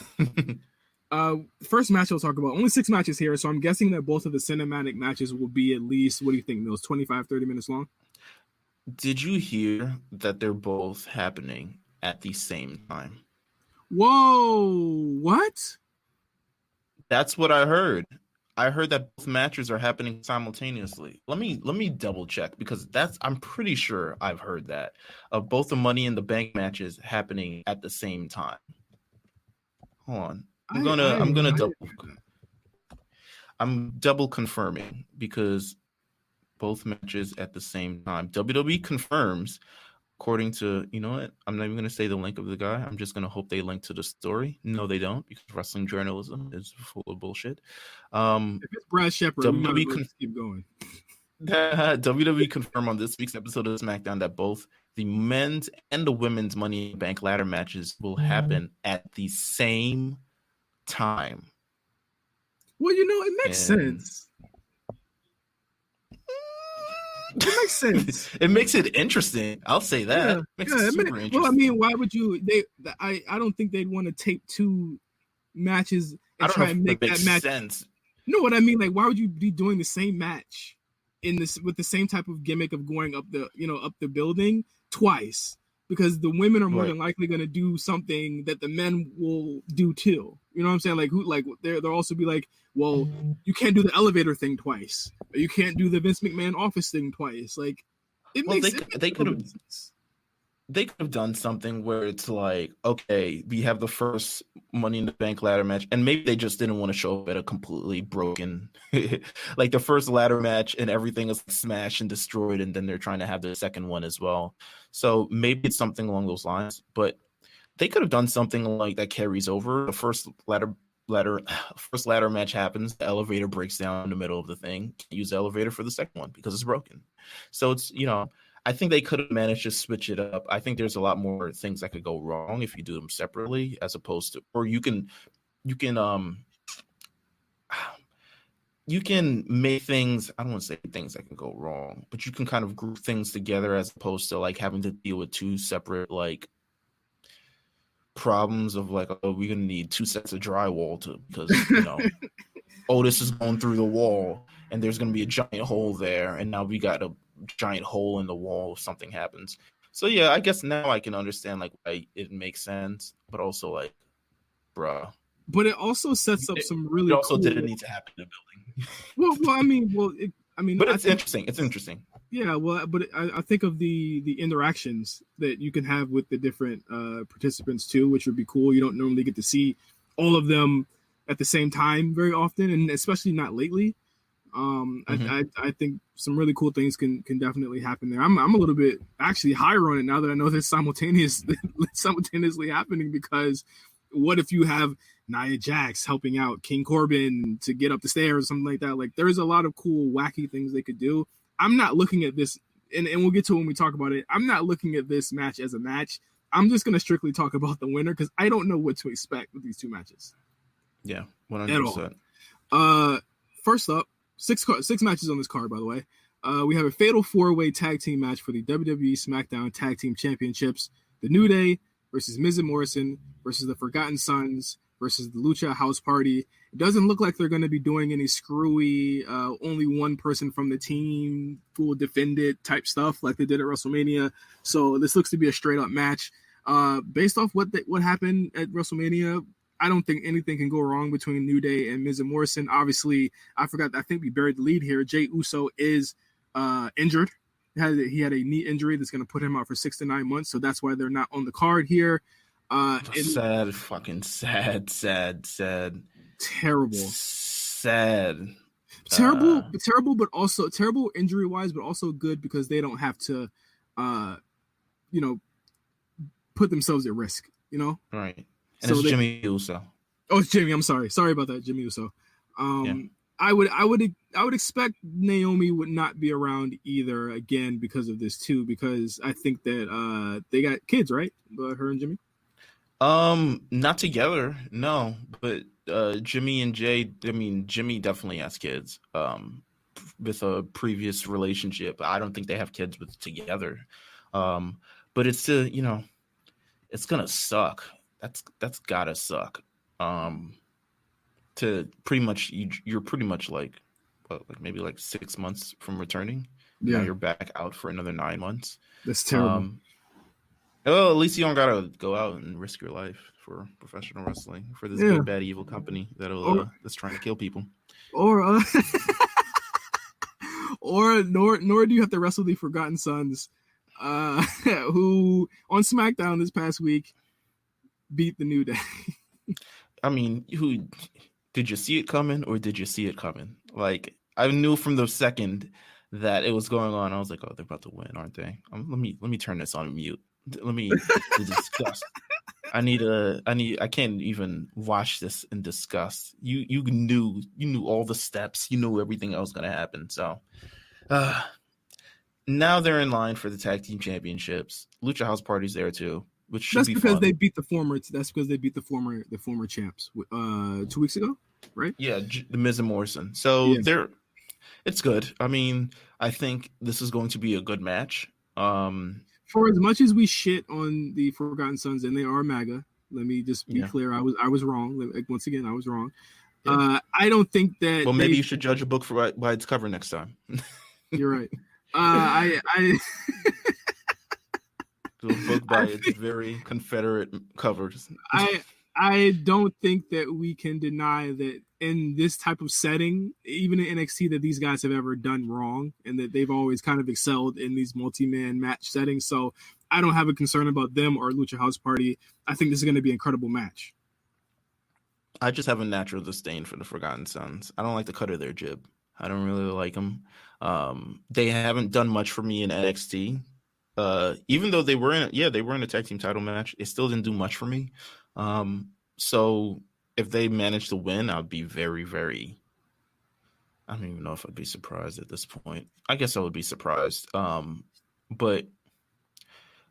First match we'll talk about. Only 6 matches here, so I'm guessing that both of the cinematic matches will be at least, what do you think, Meelz, 25-30 minutes long? Did you hear that they're both happening at the same time? Whoa, what? That's what I heard. I heard that both matches are happening simultaneously. Let me double check, because I'm pretty sure I've heard that of both the Money in the Bank matches happening at the same time. Hold on. I'm double confirming, because both matches at the same time. WWE confirms, according to, you know what? I'm not even going to say the link of the guy. I'm just going to hope they link to the story. No, they don't, because wrestling journalism is full of bullshit. If it's Brad Shepard, keep going. WWE confirmed on this week's episode of SmackDown that both the men's and the women's Money in the Bank ladder matches will happen at the same time. Well, it makes sense. It makes sense. It makes it interesting. I'll say that. Interesting. Well, I mean, why would you? I don't think they'd want to tape 2 matches I and don't know try if and that make that makes match. sense. You know what I mean? Like, why would you be doing the same match in this with the same type of gimmick of going up the building twice? Because the women are more Right. than likely going to do something that the men will do too. You know what I'm saying? Like they'll also be like, well, you can't do the elevator thing twice, or you can't do the Vince McMahon office thing twice. Like, it Well, makes they could have done something where it's like, okay, we have the first Money in the Bank ladder match, and maybe they just didn't want to show up at a completely broken, like the first ladder match, and everything is smashed and destroyed, and then they're trying to have the second one as well. So maybe it's something along those lines, but they could have done something like that carries over. The first ladder match happens, the elevator breaks down in the middle of the thing. Can't use the elevator for the second one because it's broken. So it's, I think they could have managed to switch it up. I think there's a lot more things that could go wrong if you do them separately, as opposed to, or you can make things, I don't want to say things that can go wrong, but you can kind of group things together as opposed to like having to deal with two separate like problems of like, oh, we're gonna need 2 sets of drywall because Otis is going through the wall and there's gonna be a giant hole there, and now we got a giant hole in the wall if something happens. So yeah, I guess now I can understand like why it makes sense, but also like, bruh. But it also sets up some really. It also cool... didn't need to happen in the building. But it's interesting. It's interesting. Yeah, well, but I think of the interactions that you can have with the different participants too, which would be cool. You don't normally get to see all of them at the same time very often, and especially not lately. I think some really cool things can definitely happen there. I'm a little bit actually higher on it now that I know this simultaneously happening, because what if you have Nia Jax helping out King Corbin to get up the stairs or something like that? Like, there's a lot of cool, wacky things they could do. I'm not looking at this, and we'll get to it when we talk about it. I'm not looking at this match as a match. I'm just going to strictly talk about the winner because I don't know what to expect with these two matches. Yeah, 100%. First up, six matches on this card, by the way. We have a fatal 4-way tag team match for the WWE SmackDown Tag Team Championships. The New Day versus Miz and Morrison versus the Forgotten Sons versus the Lucha House Party. It doesn't look like they're going to be doing any screwy, only one person from the team will defend it type stuff like they did at WrestleMania. So this looks to be a straight up match. Based off what happened at WrestleMania, I don't think anything can go wrong between New Day and Miz and Morrison. Obviously, I think we buried the lead here. Jey Uso is injured. He had a knee injury that's going to put him out for 6 to 9 months. So that's why they're not on the card here. Sad, fucking sad. Terrible. Sad. Terrible, but also terrible injury wise, but also good because they don't have to, put themselves at risk, Right. And so it's Jimmy Uso. Oh, it's Jimmy. I'm sorry. Sorry about that, Jimmy Uso. Yeah. I would expect Naomi would not be around either again because of this too, because I think that they got kids, right? Her and Jimmy. Not together, no. But Jimmy and Jay, Jimmy definitely has kids. With a previous relationship, I don't think they have kids together. But it's it's gonna suck. That's gotta suck. To pretty much you're pretty much like maybe like 6 months from returning. Yeah, now you're back out for another 9 months. That's terrible. Well, at least you don't gotta go out and risk your life for professional wrestling for this good bad evil company that's trying to kill people. Or nor do you have to wrestle the Forgotten Sons, who on SmackDown this past week beat the New Day. I mean, did you see it coming or did you see it coming? Like, I knew from the second that it was going on. I was like, oh, they're about to win, aren't they? Let me turn this on mute. Let me discuss. I can't even watch this in disgust. You knew all the steps. You knew everything that was going to happen. So now they're in line for the tag team championships. Lucha House Party's there too, which should be fun. They beat the former. That's because they beat the former champs 2 weeks ago, right? Yeah, the Miz and Morrison. So it's good. I mean, I think this is going to be a good match. For as much as we shit on the Forgotten Sons, and they are MAGA, Let me just be Yeah. clear. I was wrong. Like, once again, I was wrong. Yeah. I don't think that. Well, maybe you should judge a book by its cover next time. You're right. I Do a book by its very Confederate covers. I don't think that we can deny that in this type of setting, even in NXT, that these guys have ever done wrong, and that they've always kind of excelled in these multi-man match settings. So I don't have a concern about them or Lucha House Party. I think this is going to be an incredible match. I just have a natural disdain for the Forgotten Sons. I don't like the cut of their jib. I don't really like them. They haven't done much for me in NXT. Even though they were in a tag team title match, it still didn't do much for me. So if they manage to win, I'd be very, very. I don't even know if I'd be surprised at this point. I guess I would be surprised. But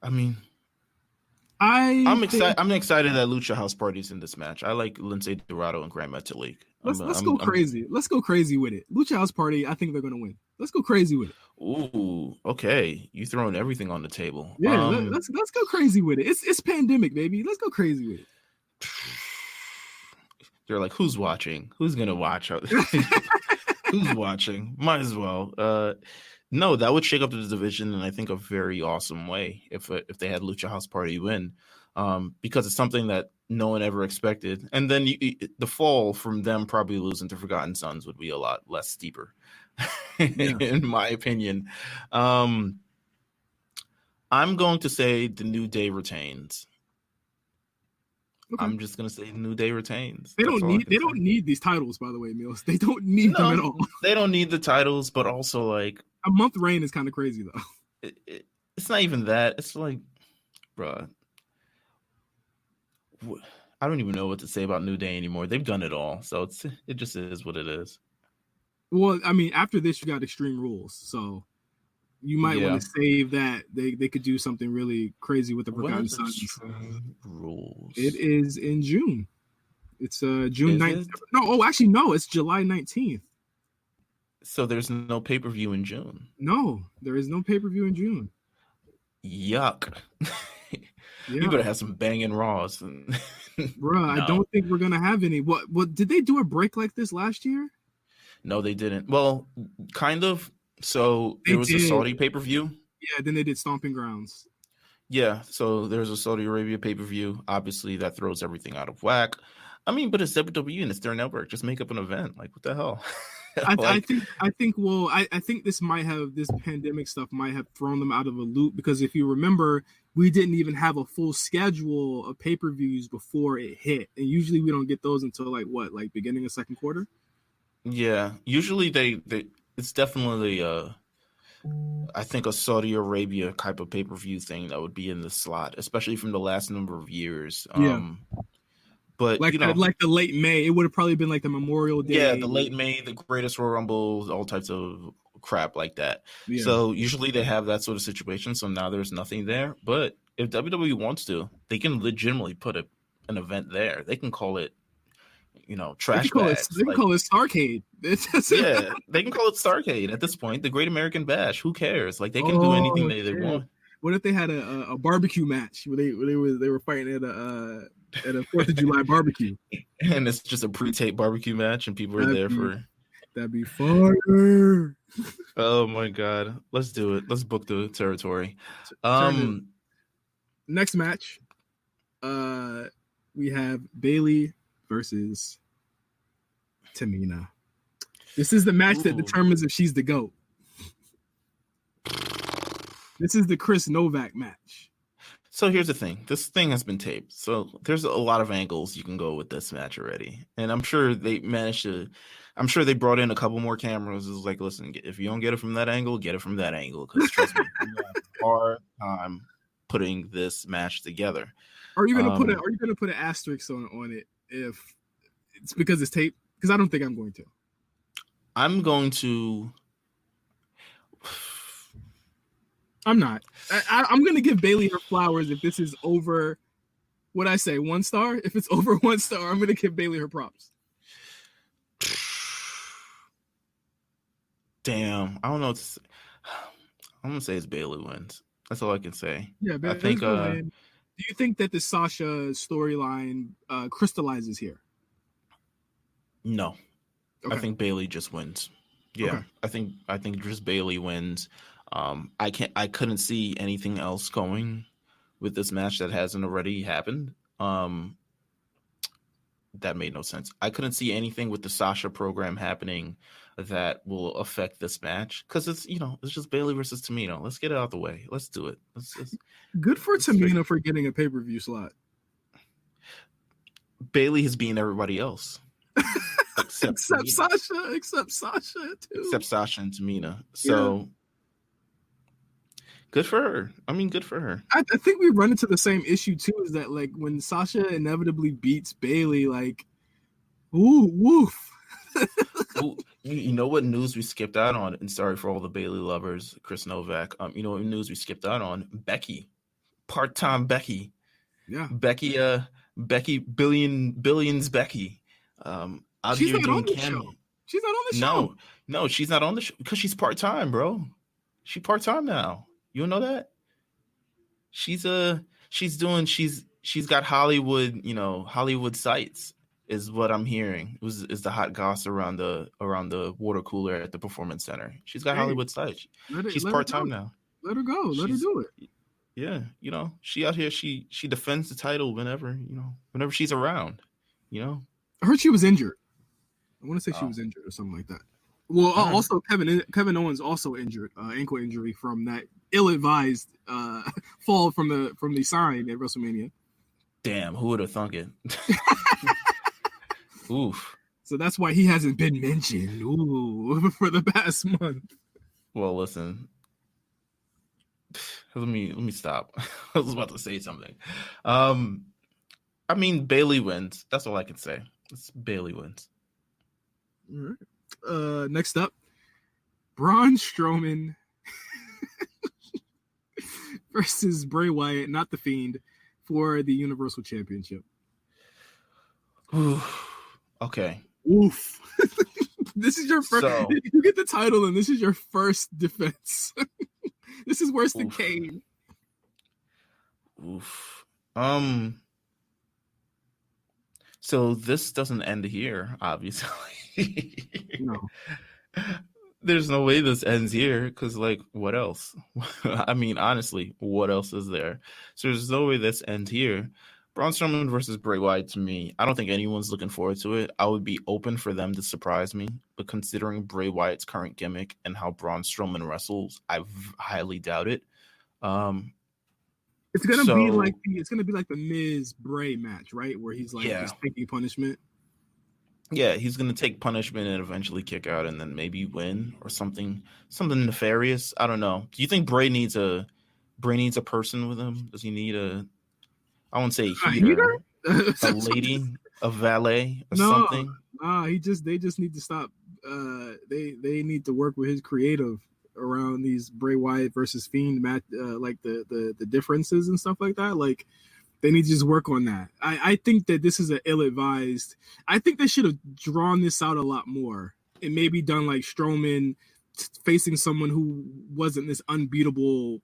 I mean, I'm excited. I'm excited that Lucha House Party's in this match. I like Lindsay Dorado and Grand Metalik. Let's go crazy. Let's go crazy with it. Lucha House Party, I think they're going to win. Let's go crazy with it. Ooh, okay. You throwing everything on the table. Yeah, let's go crazy with it. It's pandemic, baby. Let's go crazy with it. They're like, who's watching? Who's gonna watch? Who's watching? Might as well. No, that would shake up the division in, I think, a very awesome way if they had Lucha House Party win, because it's something that no one ever expected. And then the fall from them probably losing to Forgotten Sons would be a lot less steeper, in my opinion. I'm going to say the New Day retains. Okay. I'm just gonna say New Day retains. They don't need these titles, by the way, Meelz. They don't need them at all. They don't need the titles, but also like a month reign is kind of crazy though. It's not even that. It's like, bruh, I don't even know what to say about New Day anymore. They've done it all, so it just is what it is. Well, I mean, after this, you got Extreme Rules, so you might want to save that. They could do something really crazy with the Forgotten Sons. Rules. It is in June. It's June 9th. No, it's July 19th. So there's no pay-per-view in June. No, there is no pay-per-view in June. Yuck. You better have some banging Raws. Bruh, No. I don't think we're gonna have any. What did they do a break like this last year? No, they didn't. Well, kind of. So there was a Saudi pay-per-view. Yeah, then they did Stomping Grounds. Yeah, so there's a Saudi Arabia pay-per-view. Obviously, that throws everything out of whack. I mean, but it's WWE and it's their network. Just make up an event. Like, what the hell? I think this pandemic stuff might have thrown them out of a loop, because if you remember, we didn't even have a full schedule of pay-per-views before it hit. And usually we don't get those until like beginning of second quarter? Yeah, usually they it's definitely I think a Saudi Arabia type of pay-per-view thing that would be in the slot, especially from the last number of years. But like the late May, it would have probably been like the Memorial Day. Yeah, the late May, the Greatest Royal Rumble, all types of crap like that. Yeah. So usually they have that sort of situation. So now there's nothing there. But if WWE wants to, they can legitimately put an event there. They can call it, trash bags. They can call it Starcade. Yeah, they can call it Starcade at this point. The Great American Bash. Who cares? Like, they can do anything they want. What if they had a barbecue match where they were fighting at a 4th of July barbecue, and it's just a pre-taped barbecue match, and people are there for. That'd be fire. Oh my god, let's do it. Let's book the territory. Next match, we have Bayley versus Tamina. This is the match that determines if she's the GOAT. This is the Chris Novak match. So here's the thing. This thing has been taped. So there's a lot of angles you can go with this match already. And I'm sure they brought in a couple more cameras. It's like, listen, if you don't get it from that angle, get it from that angle. Because trust me, you have a hard time putting this match together. Are you gonna put an asterisk on it if it's because it's taped? Because I don't think I'm going to. I'm going to. I'm not. I'm going to give Bayley her flowers if this is over, what I say, 1 star? If it's over 1 star, I'm going to give Bayley her props. Damn. I don't know. I'm going to say it's Bayley wins. That's all I can say. Yeah, I think Do you think that the Sasha storyline crystallizes here? No. Okay. I think Bailey just wins. Yeah. Okay. I think just Bailey wins. I couldn't see anything else going with this match that hasn't already happened. That made no sense. I couldn't see anything with the Sasha program happening that will affect this match because it's just Bailey versus Tamina. Let's get it out the way. Let's do it. Good for Tamina for getting a pay-per-view slot. Bailey has beaten everybody else except Sasha. Except Sasha too. Except Sasha and Tamina. So good for her. I mean, good for her. I think we run into the same issue too. Is that like when Sasha inevitably beats Bailey, like, ooh, woof. You know what news we skipped out on? And sorry for all the Bailey lovers, Chris Novak. You know what news we skipped out on? Becky, part-time Becky. Yeah, Becky, billions Becky. Out she's here not on doing the cameo. show. She's not on the show. No, she's not on the show because she's part-time, bro. She's part-time now. You don't know that? She's got Hollywood, Hollywood sites is what I'm hearing. Is the hot goss around the water cooler at the Performance Center. She's got Hollywood sites. She's part-time now. Let her go. Let her do it. Yeah, she out here, she defends the title whenever she's around, I heard she was injured. I want to say she was injured or something like that. Well, also Kevin Owens also injured, ankle injury from that ill-advised fall from the sign at WrestleMania. Damn, who would have thunk it? Oof. So that's why he hasn't been mentioned for the past month. Well, listen. Let me stop. I was about to say something. I mean, Bailey wins. That's all I can say. Bailey wins. All right. Next up, Braun Strowman versus Bray Wyatt, not the Fiend, for the Universal Championship. Okay. Oof. This is your first. You get the title, and this is your first defense. This is worse than Kane. Oof. So this doesn't end here, obviously. No. There's no way this ends here because, like, what else? I mean, honestly, what else is there? So there's no way this ends here. Braun Strowman versus Bray Wyatt, to me, I don't think anyone's looking forward to it. I would be open for them to surprise me, but considering Bray Wyatt's current gimmick and how Braun Strowman wrestles, I highly doubt it. It's gonna be like the Miz Bray match, right? Where he's like just taking punishment. Yeah, he's gonna take punishment and eventually kick out, and then maybe win or something nefarious. I don't know. Do you think Bray needs a person with him? Does he need I won't say a heater, a lady, a valet, or something? They just need to stop. They need to work with his creative around these Bray Wyatt versus Fiend match, like the differences and stuff like that. Like they need to just work on that. I think that this is an ill-advised. I think they should have drawn this out a lot more and maybe done like Strowman facing someone who wasn't this unbeatable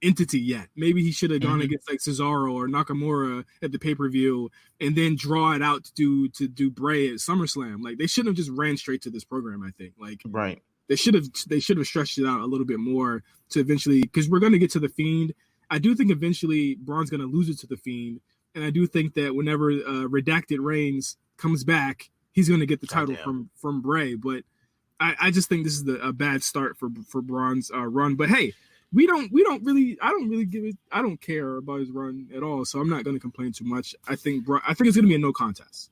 entity yet. Maybe he should have gone against like Cesaro or Nakamura at the pay-per-view and then draw it out to do Bray at SummerSlam. Like they shouldn't have just ran straight to this program. I think right. They should have stretched it out a little bit more to eventually, because we're going to get to the Fiend. I do think eventually Braun's going to lose it to the Fiend, and I do think that whenever Redacted Reigns comes back, he's going to get the title from Bray. But I just think this is a bad start for Braun's run. But hey, I don't care about his run at all, so I'm not going to complain too much. I think it's going to be a no contest.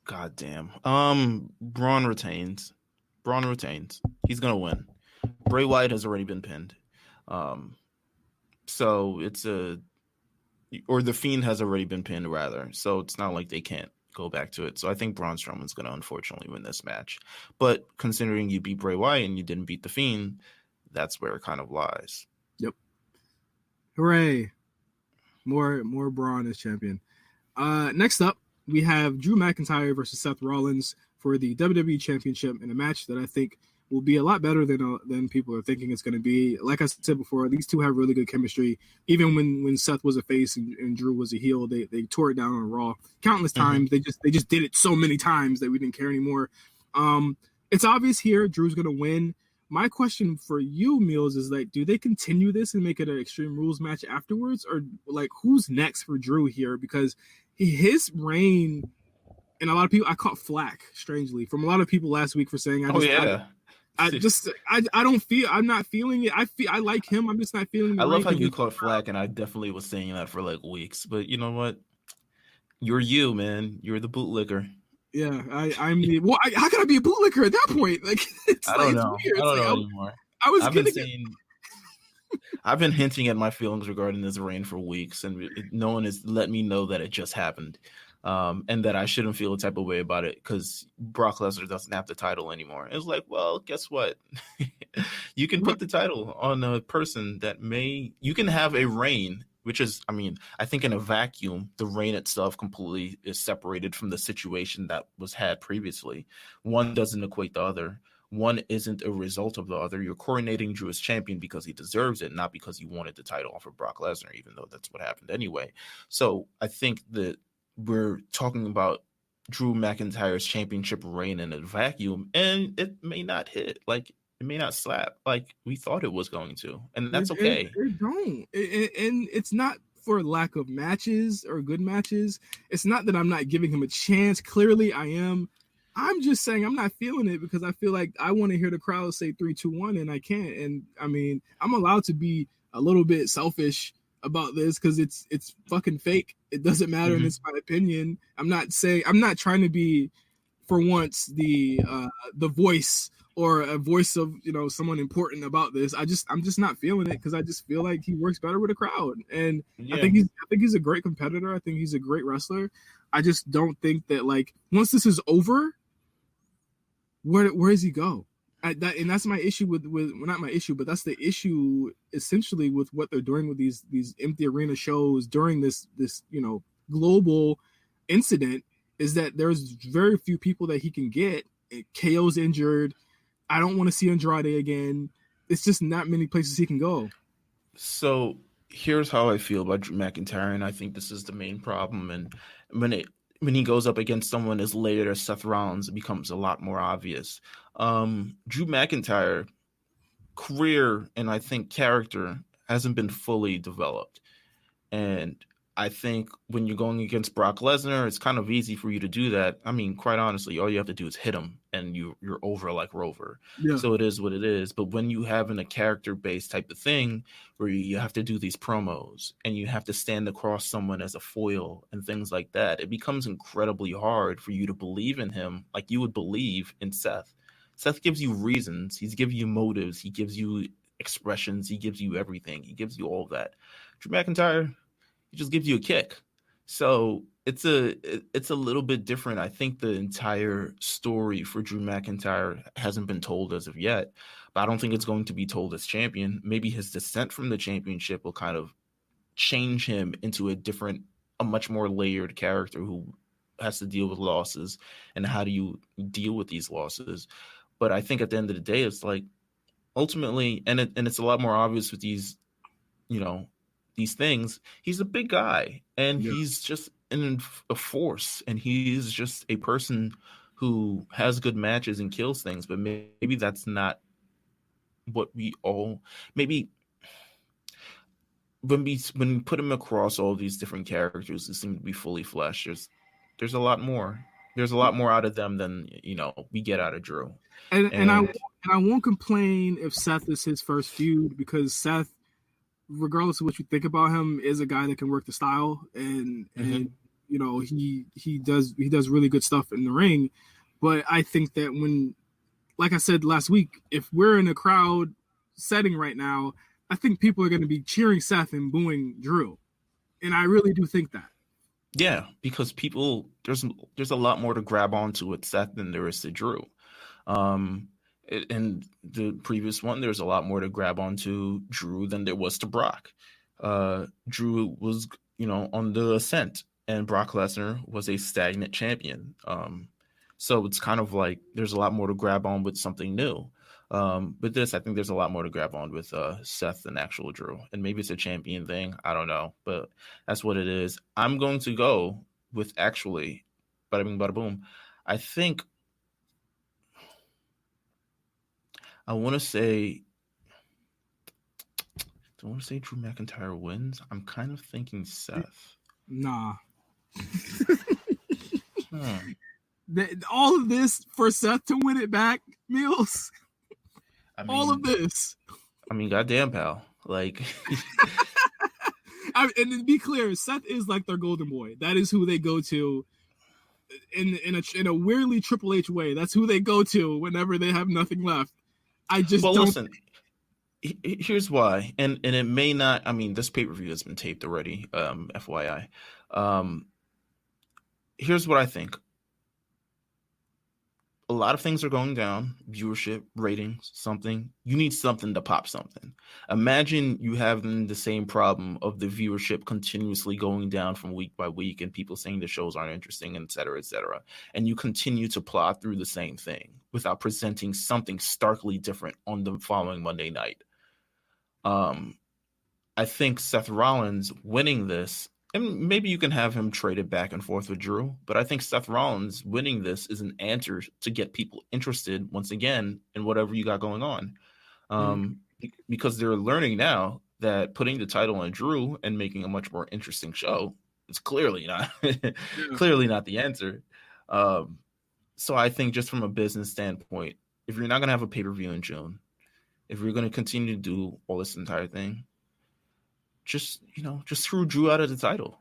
God damn. Braun retains. He's gonna win. Bray Wyatt has already been pinned. So or the Fiend has already been pinned rather. So it's not like they can't go back to it. So I think Braun Strowman's gonna unfortunately win this match. But considering you beat Bray Wyatt and you didn't beat the Fiend, that's where it kind of lies. Yep. Hooray. More Braun as champion. Next up, we have Drew McIntyre versus Seth Rollins for the WWE Championship in a match that I think will be a lot better than people are thinking it's going to be. Like I said before, these two have really good chemistry. Even when Seth was a face and Drew was a heel, they tore it down on Raw countless times. They just did it so many times that we didn't care anymore. It's obvious here Drew's going to win. My question for you, Meelz, is like, do they continue this and make it an Extreme Rules match afterwards, or like who's next for Drew here? Because his reign, and a lot of people, I caught flack strangely from a lot of people last week for saying, I don't feel, I'm not feeling it. I like him. I'm just not feeling it. I love how you caught flack, and I definitely was saying that for like weeks. But you know what? You're you, man. You're the bootlicker. Yeah, I'm the. Well, how can I be a bootlicker at that point? Like, I don't know. I don't know anymore. I've been hinting at my feelings regarding this reign for weeks, and no one has let me know that it just happened, and that I shouldn't feel a type of way about it because Brock Lesnar doesn't have the title anymore. It's like, well, guess what? You can put the title on a person that you can have a reign. Which is, I mean, I think in a vacuum, the reign itself completely is separated from the situation that was had previously. One doesn't equate the other. One isn't a result of the other. You're coronating Drew as champion because he deserves it, not because you wanted the title off of Brock Lesnar, even though that's what happened anyway. So I think that we're talking about Drew McIntyre's championship reign in a vacuum, and it may not hit. Like, it may not slap like we thought it was going to, and that's okay. It don't, and it's not for lack of matches or good matches. It's not that I'm not giving him a chance. Clearly, I am. I'm just saying I'm not feeling it because I feel like I want to hear the crowd say 3, 2, 1, and I can't. And I mean, I'm allowed to be a little bit selfish about this because it's fucking fake. It doesn't matter, and it's my opinion. I'm not trying to be, for once, the voice or a voice of, you know, someone important about this. I'm just not feeling it because I just feel like he works better with a crowd, and I think he's a great competitor. I think he's a great wrestler. I just don't think that, like, once this is over, where does he go? And that's my issue with well, not my issue, but that's the issue essentially with what they're doing with these empty arena shows during this you know, global incident, is that there's very few people that he can get. KO's injured. I don't want to see Andrade again. It's just not many places he can go. So here's how I feel about Drew McIntyre, and I think this is the main problem. And when he goes up against someone as layered as Seth Rollins, it becomes a lot more obvious. Drew McIntyre, career and I think character hasn't been fully developed. And I think when you're going against Brock Lesnar, it's kind of easy for you to do that. I mean, quite honestly, all you have to do is hit him and you're over like Rover. Yeah. So it is what it is. But when you have in a character-based type of thing where you have to do these promos and you have to stand across someone as a foil and things like that, it becomes incredibly hard for you to believe in him like you would believe in Seth. Seth gives you reasons. He's giving you motives. He gives you expressions. He gives you everything. He gives you all that. Drew McIntyre, he just gives you a kick. So it's a little bit different. I think the entire story for Drew McIntyre hasn't been told as of yet, but I don't think it's going to be told as champion. Maybe his descent from the championship will kind of change him into a much more layered character who has to deal with losses and how do you deal with these losses. But I think at the end of the day, it's like ultimately, and it's a lot more obvious with these, you know, these things. He's a big guy and he's just a force, and he's just a person who has good matches and kills things. But maybe that's not what we all, maybe when we put him across all these different characters who seem to be fully fleshed, there's a lot more. There's a lot more out of them than, you know, we get out of Drew. And I won't complain if Seth is his first feud, because Seth, regardless of what you think about him, is a guy that can work the style, and you know, he does really good stuff in the ring. But I think that when, like I said last week, if we're in a crowd setting right now, I think people are going to be cheering Seth and booing Drew, and I really do think that. Yeah, because people, there's a lot more to grab onto with Seth than there is to Drew. In the previous one, there's a lot more to grab onto Drew than there was to Brock. Drew was, you know, on the ascent, and Brock Lesnar was a stagnant champion. So it's kind of like there's a lot more to grab on with something new. But this, I think there's a lot more to grab on with Seth than actual Drew. And maybe it's a champion thing. I don't know. But that's what it is. I'm going to go with actually, bada bing, bada boom. I think I want to say, do I want to say Drew McIntyre wins? I'm kind of thinking Seth. Nah. All of this for Seth to win it back, Meelz. I mean, all of this. I mean, goddamn, pal. Like, and to be clear, Seth is like their golden boy. That is who they go to in a weirdly Triple H way. That's who they go to whenever they have nothing left. I just don't. Listen, here's why, and it may not. I mean, this pay-per-view has been taped already. FYI. Here's what I think. A lot of things are going down, viewership, ratings, something. You need something to pop something. Imagine you having the same problem of the viewership continuously going down from week by week and people saying the shows aren't interesting, et cetera, et cetera. And you continue to plod through the same thing without presenting something starkly different on the following Monday night. I think Seth Rollins winning this, and maybe you can have him traded back and forth with Drew, but I think Seth Rollins winning this is an answer to get people interested once again in whatever you got going on. Because they're learning now that putting the title on Drew and making a much more interesting show is clearly not clearly not the answer. So I think just from a business standpoint, if you're not going to have a pay-per-view in June, if you're going to continue to do all this entire thing, just threw Drew out of the title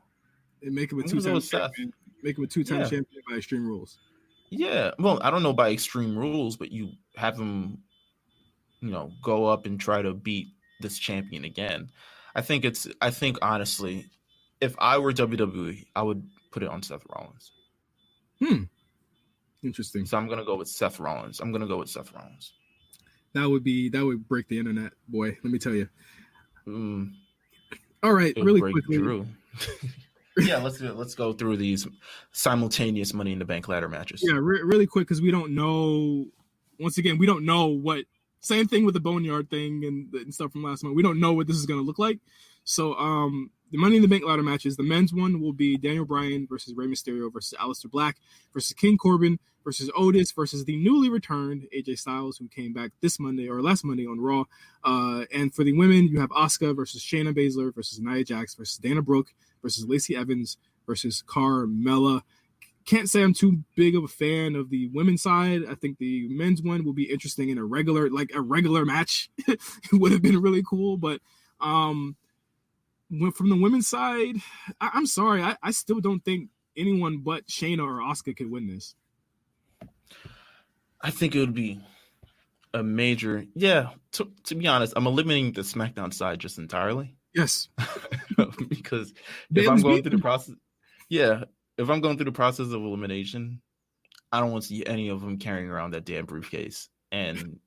and make him a two-time champion. Make him a two-time champion by Extreme Rules. Yeah, well, I don't know by Extreme Rules, but you have him, go up and try to beat this champion again. I think honestly, if I were WWE, I would put it on Seth Rollins. Interesting. So I'm gonna go with Seth Rollins. That would break the internet, boy. Let me tell you. All right, really quickly. Drew. Yeah, let's go through these simultaneous Money in the Bank ladder matches. Yeah, really quick, because we don't know. Once again, we don't know what. Same thing with the Boneyard thing and stuff from last month. We don't know what this is going to look like. So, the Money in the Bank ladder matches. The men's one will be Daniel Bryan versus Rey Mysterio versus Aleister Black versus King Corbin versus Otis versus the newly returned AJ Styles, who came back last Monday on Raw. And for the women, you have Asuka versus Shayna Baszler versus Nia Jax versus Dana Brooke versus Lacey Evans versus Carmella. Can't say I'm too big of a fan of the women's side. I think the men's one will be interesting in a regular match. It would have been really cool, but from the women's side, I'm sorry. I still don't think anyone but Shayna or Asuka could win this. I think it would be a major. Yeah, to be honest, I'm eliminating the SmackDown side just entirely. Yes. Because if I'm going through the process, if I'm going through the process of elimination, I don't want to see any of them carrying around that damn briefcase and,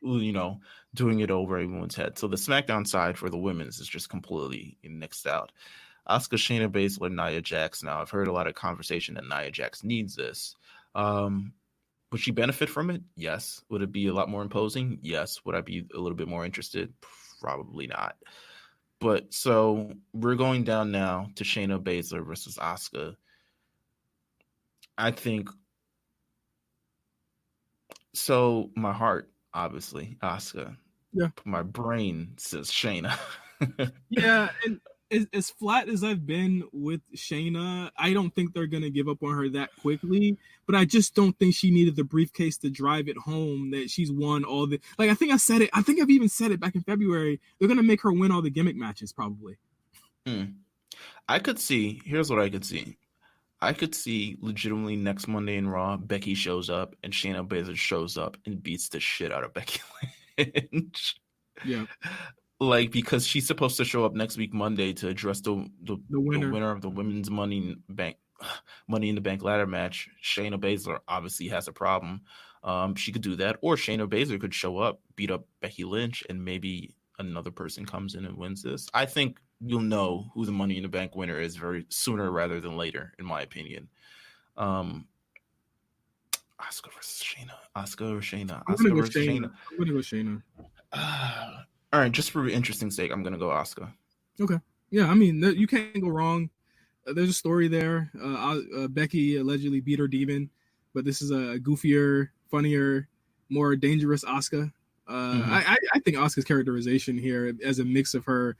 doing it over everyone's head. So the SmackDown side for the women's is just completely nixed out. Asuka, Shayna Baszler, Nia Jax. Now, I've heard a lot of conversation that Nia Jax needs this. Would she benefit from it? Yes. Would it be a lot more imposing? Yes. Would I be a little bit more interested? Probably not. But so we're going down now to Shayna Baszler versus Asuka. I think so. My heart, obviously, Asuka. Yeah. My brain says Shayna. Yeah, and as flat as I've been with Shayna, I don't think they're gonna give up on her that quickly. But I just don't think she needed the briefcase to drive it home that she's won all the. Like, I think I said it. I think I've even said it back in February. They're gonna make her win all the gimmick matches, probably. I could see. Here's what I could see. I could see legitimately next Monday in Raw, Becky shows up and Shayna Baszler shows up and beats the shit out of Becky Lynch. Yeah. Like, because she's supposed to show up next week Monday to address the winner of the women's Money in the Bank ladder match. Shayna Baszler obviously has a problem. She could do that, or Shayna Baszler could show up, beat up Becky Lynch, and maybe another person comes in and wins this. I think you'll know who the Money in the Bank winner is very sooner rather than later, in my opinion. Asuka versus Shayna. Asuka or Shayna. I'm gonna Asuka go versus Shayna. Shayna. I'm gonna go Shayna. All right, just for interesting sake, I'm gonna go Asuka. Okay. Yeah, I mean, you can't go wrong. There's a story there. Becky allegedly beat her demon, but this is a goofier, funnier, more dangerous Asuka. I think Asuka's characterization here as a mix of her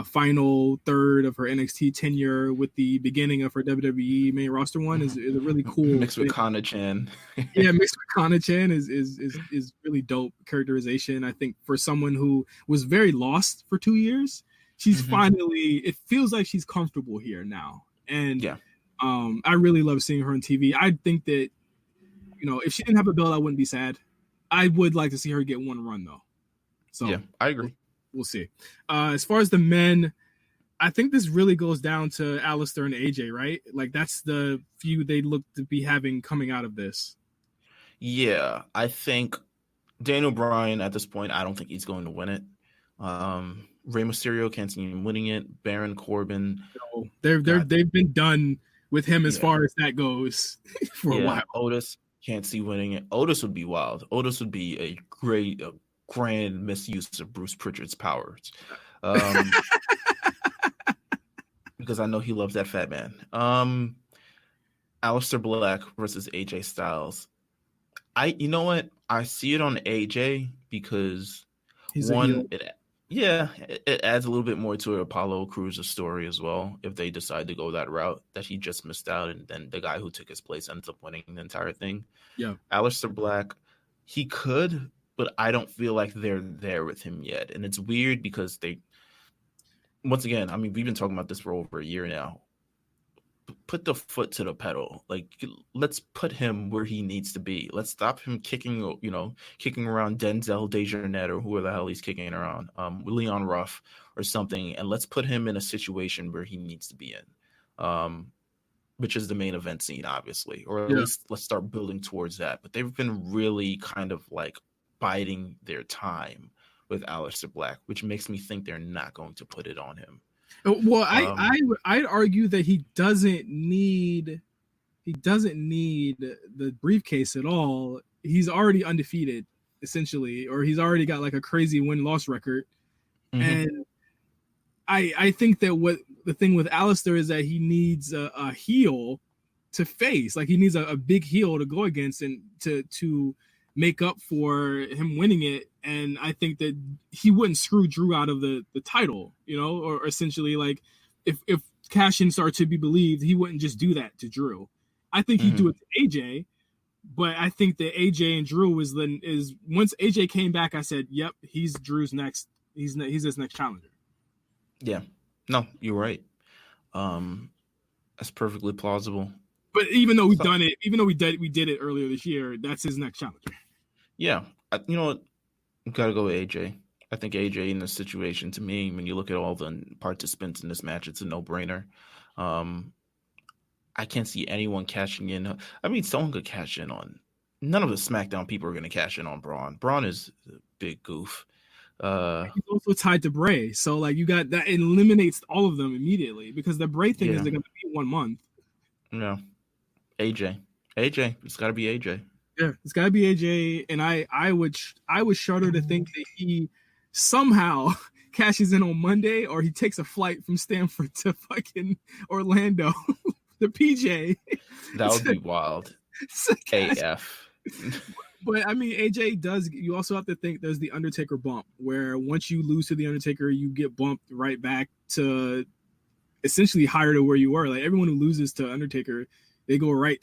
final third of her NXT tenure with the beginning of her WWE main roster one is a really cool mixed with thing. Kana Chan. Yeah, mixed with Kana Chan is really dope characterization. I think for someone who was very lost for 2 years, she's finally, it feels like she's comfortable here now. And yeah, I really love seeing her on TV. I think that, if she didn't have a belt, I wouldn't be sad. I would like to see her get one run though. So yeah, I agree. We'll see. As far as the men, I think this really goes down to Alistair and AJ, right? Like that's the feud they look to be having coming out of this. Yeah, I think Daniel Bryan at this point, I don't think he's going to win it. Rey Mysterio can't see him winning it. Baron Corbin, they've been done with him as far as that goes for a while. Otis can't see winning it. Otis would be wild. Otis would be a grand misuse of Bruce Pritchard's powers. Because I know he loves that fat man. Aleister Black versus AJ Styles. You know what? I see it on AJ because he's it adds a little bit more to Apollo Crews' story as well. If they decide to go that route, that he just missed out, and then the guy who took his place ends up winning the entire thing. Yeah, Aleister Black, he could, but I don't feel like they're there with him yet, and it's weird because once again, I mean, we've been talking about this for over a year now. Put the foot to the pedal. Like, let's put him where he needs to be. Let's stop him kicking around Denzel Dejournette or whoever the hell he's kicking around, Leon Ruff or something, and let's put him in a situation where he needs to be in, which is the main event scene, obviously, or at least let's start building towards that. But they've been really kind of like biding their time with Aleister Black, which makes me think they're not going to put it on him. Well, I'd argue that he doesn't need the briefcase at all. He's already undefeated, essentially, or he's already got like a crazy win-loss record. And I think that what the thing with Aleister is that he needs a heel to face. Like he needs a big heel to go against and to make up for him winning it. And I think that he wouldn't screw Drew out of the title, or essentially like if cash-in started to be believed, he wouldn't just do that to Drew. I think he'd do it to AJ, but I think that AJ and Drew is once AJ came back, I said, yep, he's Drew's next. He's his next challenger. Yeah, no, you're right. That's perfectly plausible. But even though we did it earlier this year, that's his next challenger. Yeah, you know what? Gotta go with AJ. I think AJ in this situation, to me, when you look at all the participants in this match, it's a no-brainer. I can't see anyone cashing in. I mean, someone could cash in on. None of the SmackDown people are going to cash in on Braun. Braun is a big goof. He's also tied to Bray, so like you got that, it eliminates all of them immediately because the Bray thing is they're going to be 1 month. No, AJ, it's got to be AJ. Yeah, it's got to be AJ, and I would shudder to think that he somehow cashes in on Monday, or he takes a flight from Stanford to fucking Orlando, the PJ. That would be wild. AF. But I mean, AJ does. You also have to think there's the Undertaker bump, where once you lose to the Undertaker, you get bumped right back to essentially higher to where you were. Like everyone who loses to Undertaker, they go right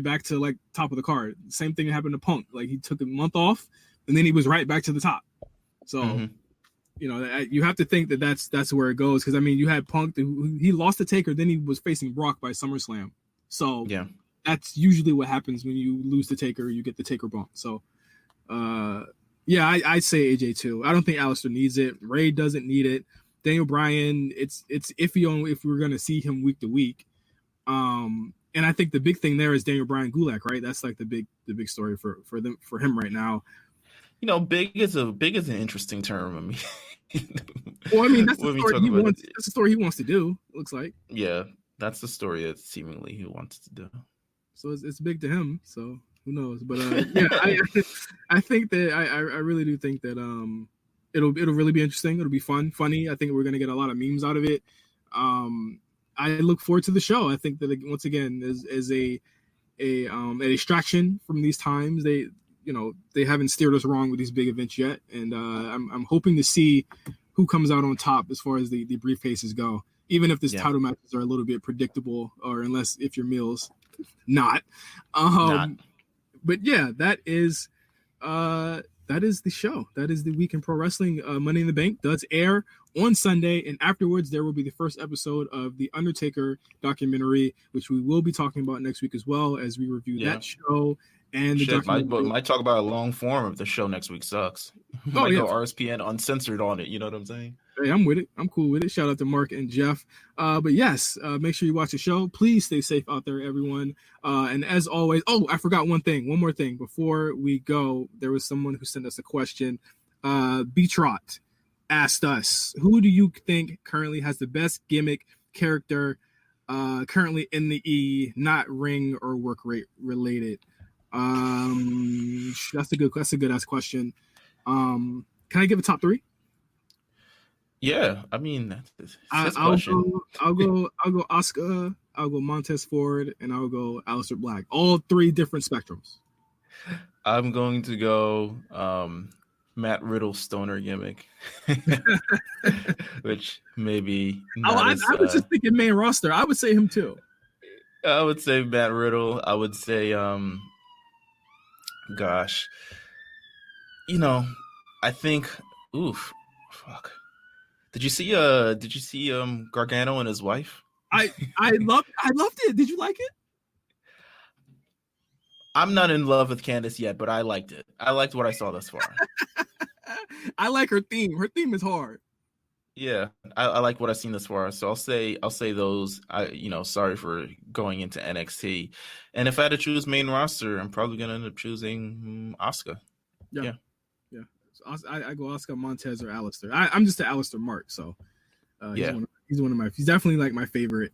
back to like top of the card. Same thing happened to Punk. Like he took a month off, and then he was right back to the top. So, you have to think that that's where it goes. Because I mean, you had Punk, he lost to Taker, then he was facing Brock by SummerSlam. So yeah, that's usually what happens when you lose to Taker. You get the Taker bump. So, I'd say AJ too. I don't think Aleister needs it. Ray doesn't need it. Daniel Bryan, it's iffy on if we're gonna see him week to week. And I think the big thing there is Daniel Bryan Gulak, right? That's like the big story for him right now. Big is an interesting term. I mean, well, I mean that's the story he wants to do. It looks like. Yeah, that's the story that seemingly he wants to do. so it's big to him. So who knows? But yeah, I think that I really do think that it'll really be interesting. It'll be funny. I think we're gonna get a lot of memes out of it. I look forward to the show. I think that once again is a distraction from these times. They haven't steered us wrong with these big events yet, and I'm hoping to see who comes out on top as far as the briefcases go. Even if these title matches are a little bit predictable, or unless if you're Meelz, not. But yeah, that is the show. That is the week in pro wrestling. Money in the Bank does air on Sunday, and afterwards there will be the first episode of the Undertaker documentary, which we will be talking about next week as well as we review that show. And the might talk about a long form if the show next week sucks. Go RSPN uncensored on it. You know what I'm saying? Hey, I'm with it. I'm cool with it. Shout out to Mark and Jeff. But yes, make sure you watch the show. Please stay safe out there, everyone. And as always, I forgot one more thing. Before we go, there was someone who sent us a question. B-Trot asked us, who do you think currently has the best gimmick character currently in the E, not ring or work rate related? That's a good ass question. Can I give a top 3? Yeah, I mean, I'll go Asuka, I'll go Montez Ford, and I'll go Aleister Black. All 3 different spectrums. I'm going to go Matt Riddle stoner gimmick, which maybe I was just thinking main roster. I would say him too. I would say Matt Riddle. I would say gosh, I think fuck. Did you see Gargano and his wife? I loved it. Did you like it? I'm not in love with Candice yet, but I liked it. I liked what I saw thus far. I like her theme. Her theme is hard. Yeah, I like what I've seen thus far. So I'll say those. Sorry for going into NXT. And if I had to choose main roster, I'm probably gonna end up choosing Asuka. Yeah. So I go Asuka, Montez, or Aleister. I'm just an Aleister mark. So he's one of my. He's definitely like my favorite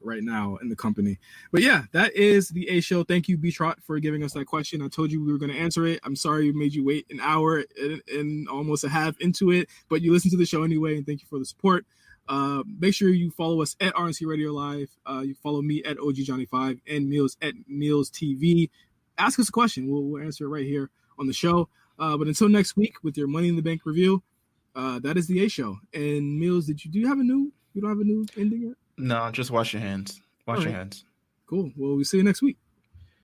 right now in the company. But yeah, that is the A show. Thank you, B-Trot, for giving us that question. I told you we were going to answer it. I'm sorry we made you wait an hour and almost a half into it, but you listened to the show anyway, and thank you for the support. Make sure you follow us at RNC Radio Live. You follow me at OGJohnny5 and Meelz at Meelz TV. Ask us a question. We'll answer it right here on the show. But until next week with your Money in the Bank review, that is the A show. And Meelz, you don't have a new ending yet? No, just wash your hands. Wash your hands. Cool. Well, we'll see you next week.